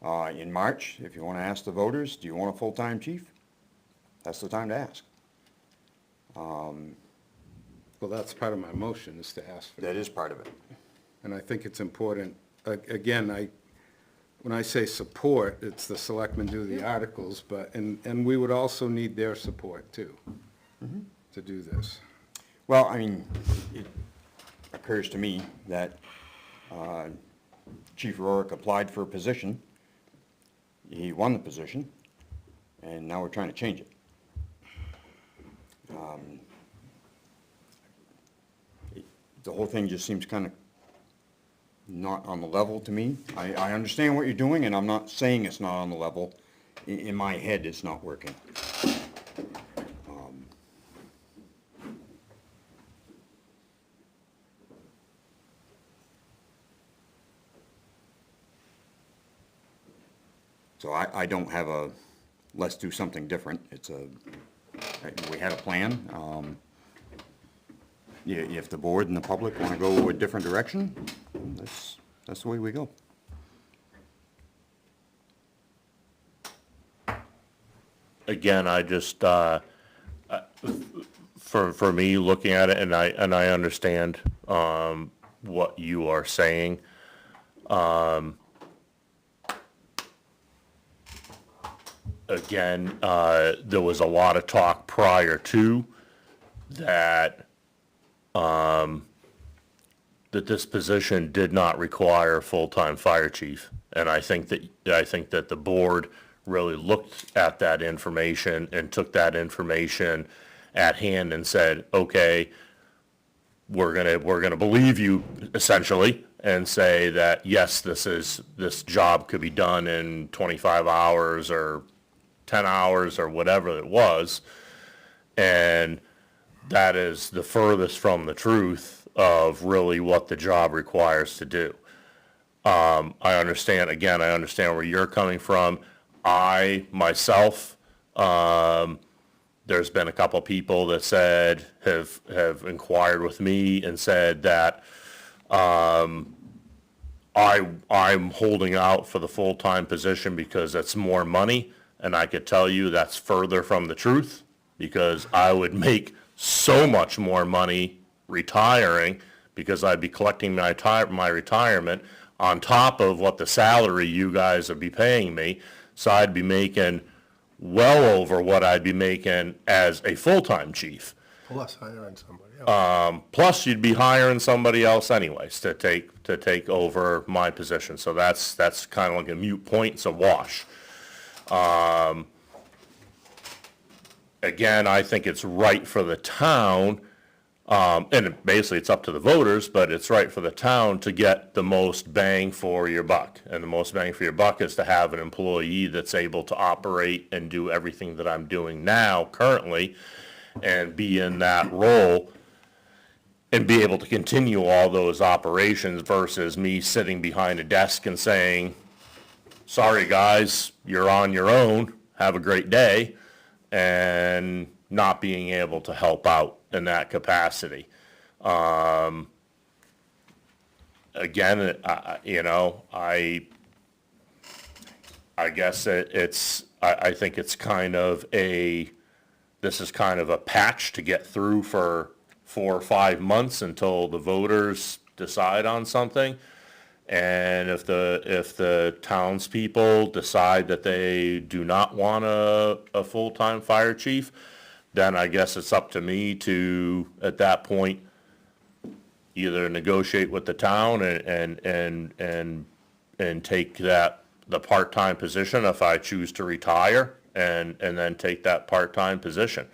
In March, if you want to ask the voters, do you want a full-time chief? That's the time to ask. Well, that's part of my motion, is to ask for that. That is part of it. And I think it's important, again, when I say support, it's the selectmen do the articles, but, and we would also need their support too, to do this. Well, I mean, it occurs to me that Chief Rourke applied for a position, he won the position, and now we're trying to change it. The whole thing just seems kind of not on the level to me. I understand what you're doing, and I'm not saying it's not on the level. In my head, it's not working. So I don't have a, let's do something different. We had a plan. If the board and the public want to go a different direction, that's the way we go. Again, I just, for me, looking at it, and I understand, what you are saying. Again, there was a lot of talk prior to that, that this position did not require a full-time fire chief. And I think that the board really looked at that information and took that information at hand and said, okay, we're gonna believe you essentially and say that, yes, this job could be done in 25 hours or 10 hours or whatever it was. And that is the furthest from the truth of really what the job requires to do. I understand where you're coming from. I, myself, there's been a couple people that have inquired with me and said that, I'm holding out for the full-time position because it's more money, and I could tell you that's further from the truth, because I would make so much more money retiring, because I'd be collecting my retirement on top of what the salary you guys would be paying me. So I'd be making well over what I'd be making as a full-time chief. Plus hiring somebody else. Plus you'd be hiring somebody else anyways to take over my position. So that's kind of like a moot point. It's a wash. Again, I think it's right for the town, and basically it's up to the voters, but it's right for the town to get the most bang for your buck. And the most bang for your buck is to have an employee that's able to operate and do everything that I'm doing now currently and be in that role and be able to continue all those operations versus me sitting behind a desk and saying, sorry, guys, you're on your own, have a great day, and not being able to help out in that capacity. Again, I guess I think it's kind of this is kind of a patch to get through for 4 or 5 months until the voters decide on something. And if the townspeople decide that they do not want a full-time fire chief, then I guess it's up to me to, at that point, either negotiate with the town and take the part-time position if I choose to retire, and then take that part-time position.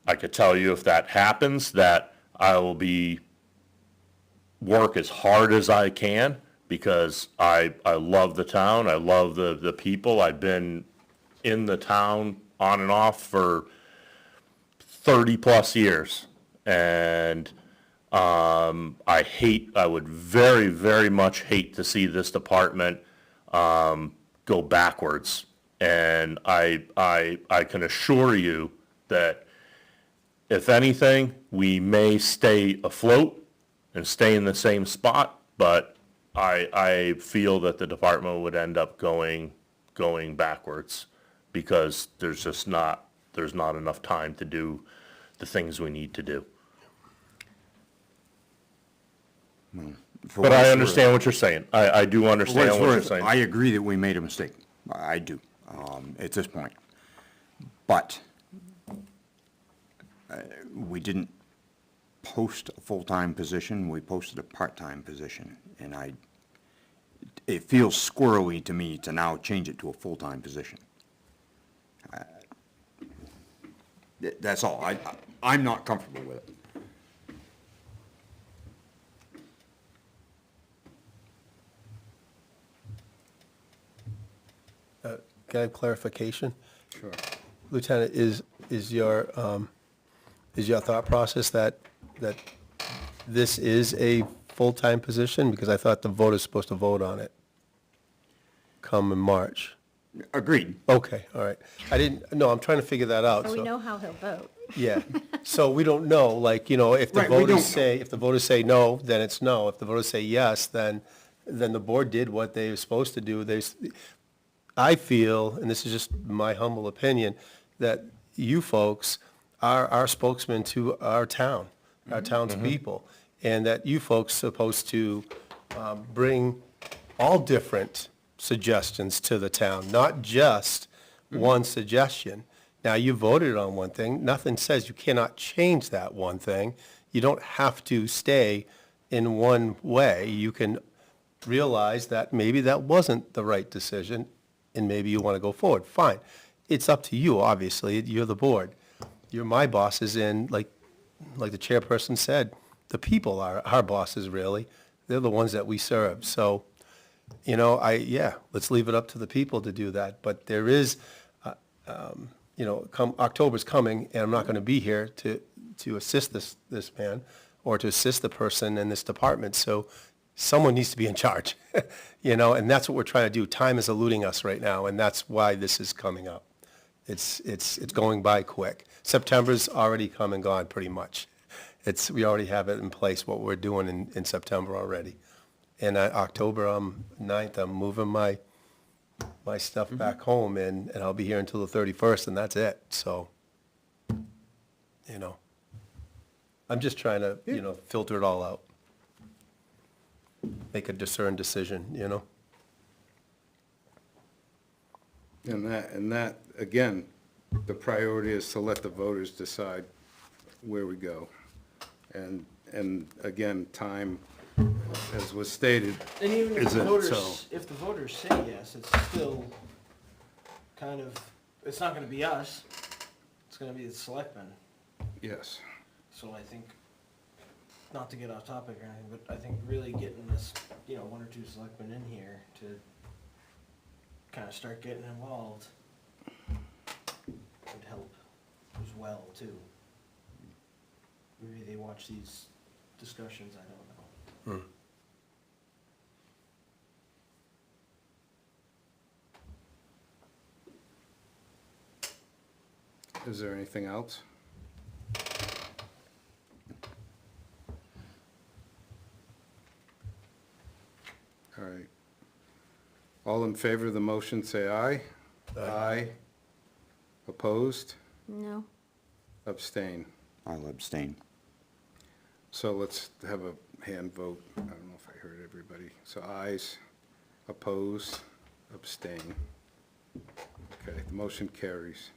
I could tell you if that happens, that I will work as hard as I can, because I love the town, I love the people. I've been in the town on and off for 30+ years, and I would very, very much hate to see this department go backwards. And I can assure you that if anything, we may stay afloat and stay in the same spot, but I feel that the department would end up going backwards, because there's not enough time to do the things we need to do. But I understand what you're saying. I do understand what you're saying. I agree that we made a mistake. I do, at this point. But we didn't post a full-time position, we posted a part-time position. And it feels squirrely to me to now change it to a full-time position. That's all. I'm not comfortable with it. Can I have clarification? Sure. Lieutenant, is your thought process that this is a full-time position? Because I thought the voters supposed to vote on it come in March. Agreed. Okay, all right. I'm trying to figure that out. So we know how he'll vote. Yeah, so we don't know, if the Right, we don't voters say no, then it's no. If the voters say yes, then the board did what they were supposed to do. I feel, and this is just my humble opinion, that you folks are our spokesman to our town, our town's people, and that you folks are supposed to bring all different suggestions to the town, not just one suggestion. Now, you voted on one thing. Nothing says you cannot change that one thing. You don't have to stay in one way. You can realize that maybe that wasn't the right decision, and maybe you want to go forward. Fine. It's up to you, obviously. You're the board. You're my bosses, and like the chairperson said, the people are our bosses, really. They're the ones that we serve. So, let's leave it up to the people to do that. But there is, October's coming, and I'm not going to be here to assist this man or to assist the person in this department. So someone needs to be in charge, and that's what we're trying to do. Time is eluding us right now, and that's why this is coming up. It's going by quick. September's already come and gone pretty much. We already have it in place, what we're doing in September already. And October 9th, I'm moving my stuff back home, and I'll be here until the 31st, and that's it. So, I'm just trying to, filter it all out. Make a discerned decision, And that, again, the priority is to let the voters decide where we go. And again, time, as was stated, And even if isn't, if the voters say yes, it's still kind of, it's not gonna be us, it's gonna be the selectmen. yes. So I think, not to get off topic or anything, but I think really getting this, 1 or 2 selectmen in here to kind of start getting involved would help as well, too. maybe they watch these discussions, I don't know. Is there anything else? All right. All in favor of the motion, say aye. Aye. Opposed? No. Abstain. I'll abstain. So let's have a hand vote. I don't know if I heard everybody. So ayes, opposed, abstain. Okay, the motion carries.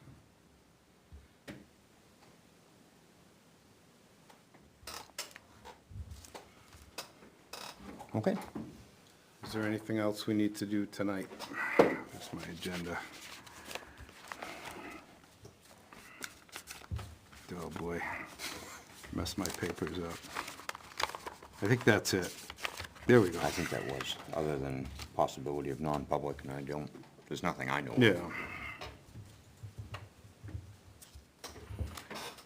Okay. Is there anything else we need to do tonight? That's my agenda. Oh, boy. Messed my papers up. I think that's it. There we go. I think that was, other than possibility of non-public, and I don't, there's nothing I know of. Yeah.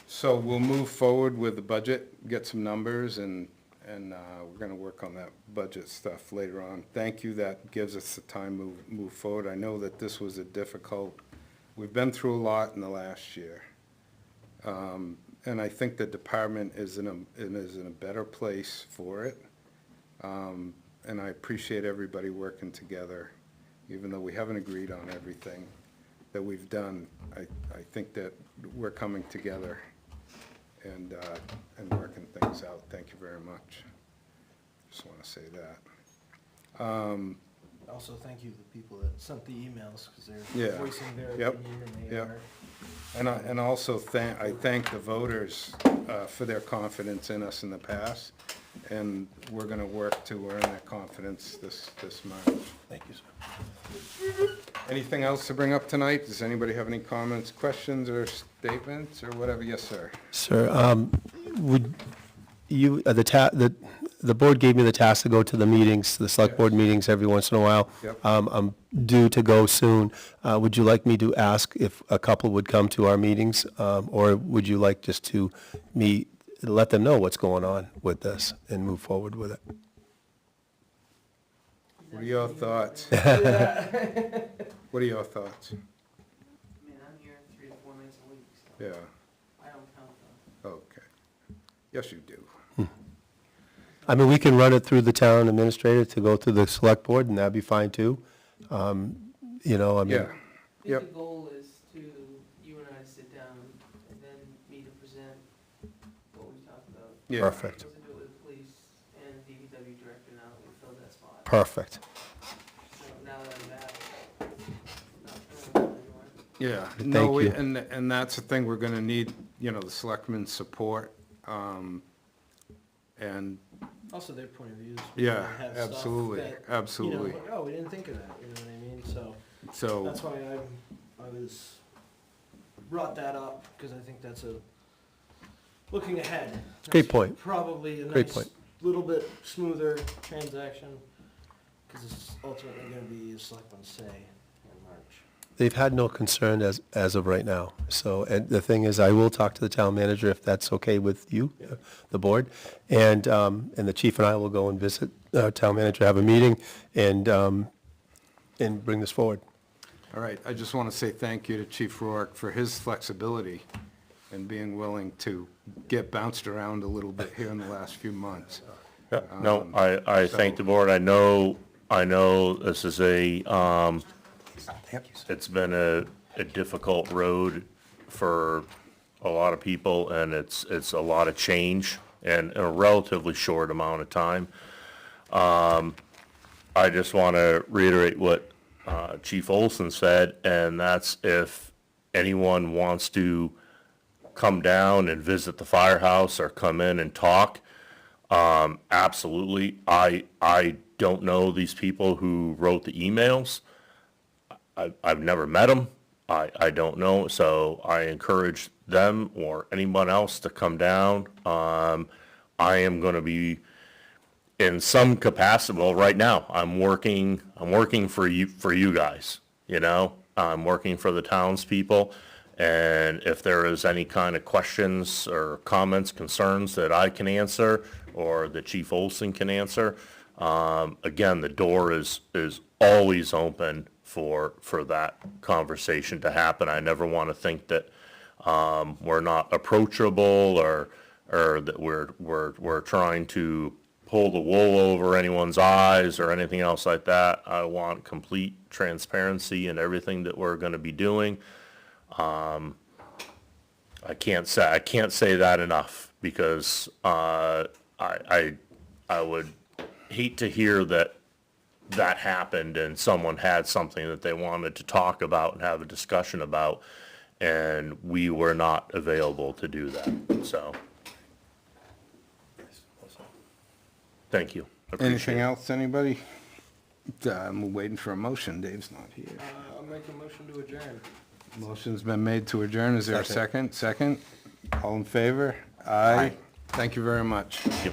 So we'll move forward with the budget, get some numbers, and we're gonna work on that budget stuff later on. Thank you, that gives us the time to move forward. I know that this was a difficult, we've been through a lot in the last year. And I think the department is in a better place for it. And I appreciate everybody working together, even though we haven't agreed on everything that we've done. I think that we're coming together and working things out. Thank you very much. Just want to say that. Also, thank you to the people that sent the emails, because Yeah. they're voicing their Yep. opinion, and they Yep. are. And also I thank the voters for their confidence in us in the past, and we're gonna work to earn that confidence this March. Thank you, sir. Anything else to bring up tonight? Does anybody have any comments, questions, or statements, or whatever? Yes, sir. Sir, would you, the board gave me the task to go to the meetings, the select board meetings every once in a while. Yep. I'm due to go soon. Would you like me to ask if a couple would come to our meetings? Or would you like just to let them know what's going on with this and move forward with it? What are your thoughts? I What are your thoughts? mean, I'm here 3 to 4 nights a week, so Yeah, I don't count them. okay. Yes, you do. I mean, we can run it through the town administrator to go through the select board, and that'd be fine too. You know, I mean. Yeah, I think Yep. the goal is to, you and I sit down, and then me to present what we talked about. yeah. Perfect, Supposed to do it with the police and DPW director now that we filled that spot. perfect. So now that I'm back, not throwing it anymore. Yeah, no, you. and that's the thing, we're gonna need, the selectmen's support, and, Also, their point of views. yeah, they have stuff absolutely, that, absolutely. like, oh, we didn't think of that, you know what I mean? So So, that's why I was, brought that up, because I think that's looking ahead. Great that's point. Probably a Great nice, point. little bit smoother transaction, because it's ultimately gonna be a selectman's say in March. They've had no concern as of right now. So, and the thing is, I will talk to the town manager if that's okay with you, the board. And the chief and I will go and visit town manager, have a meeting, and bring this forward. all right, I just wanna say thank you to Chief Rourke for his flexibility and being willing to get bounced around a little bit here in the last few months. Yeah, no, I thank the board. I know this is it's been a difficult road for a lot of people, and it's a lot of change in a relatively short amount of time. I just want to reiterate what Chief Olson said, and that's if anyone wants to come down and visit the firehouse or come in and talk, absolutely. I don't know these people who wrote the emails. I've never met them. I don't know, so I encourage them or anyone else to come down. I am going to be in some capacity. Well, right now I'm working for you guys. I'm working for the townspeople, And if there is any kind of questions or comments, concerns that I can answer, or that Chief Olson can answer, again, the door is always open for that conversation to happen. I never want to think that we're not approachable, or that we're trying to pull the wool over anyone's eyes or anything else like that. I want complete transparency in everything that we're going to be doing. I can't say that enough, because I would hate to hear that happened and someone had something that they wanted to talk about and have a discussion about, and we were not available to do that. So, thank you. Appreciate Anything it. else, anybody? I'm waiting for a motion. Dave's not here. I'll make a motion to adjourn. Motion's been made to adjourn. Is there a second? Second? All in favor? Aye. Thank you very much. Thank you.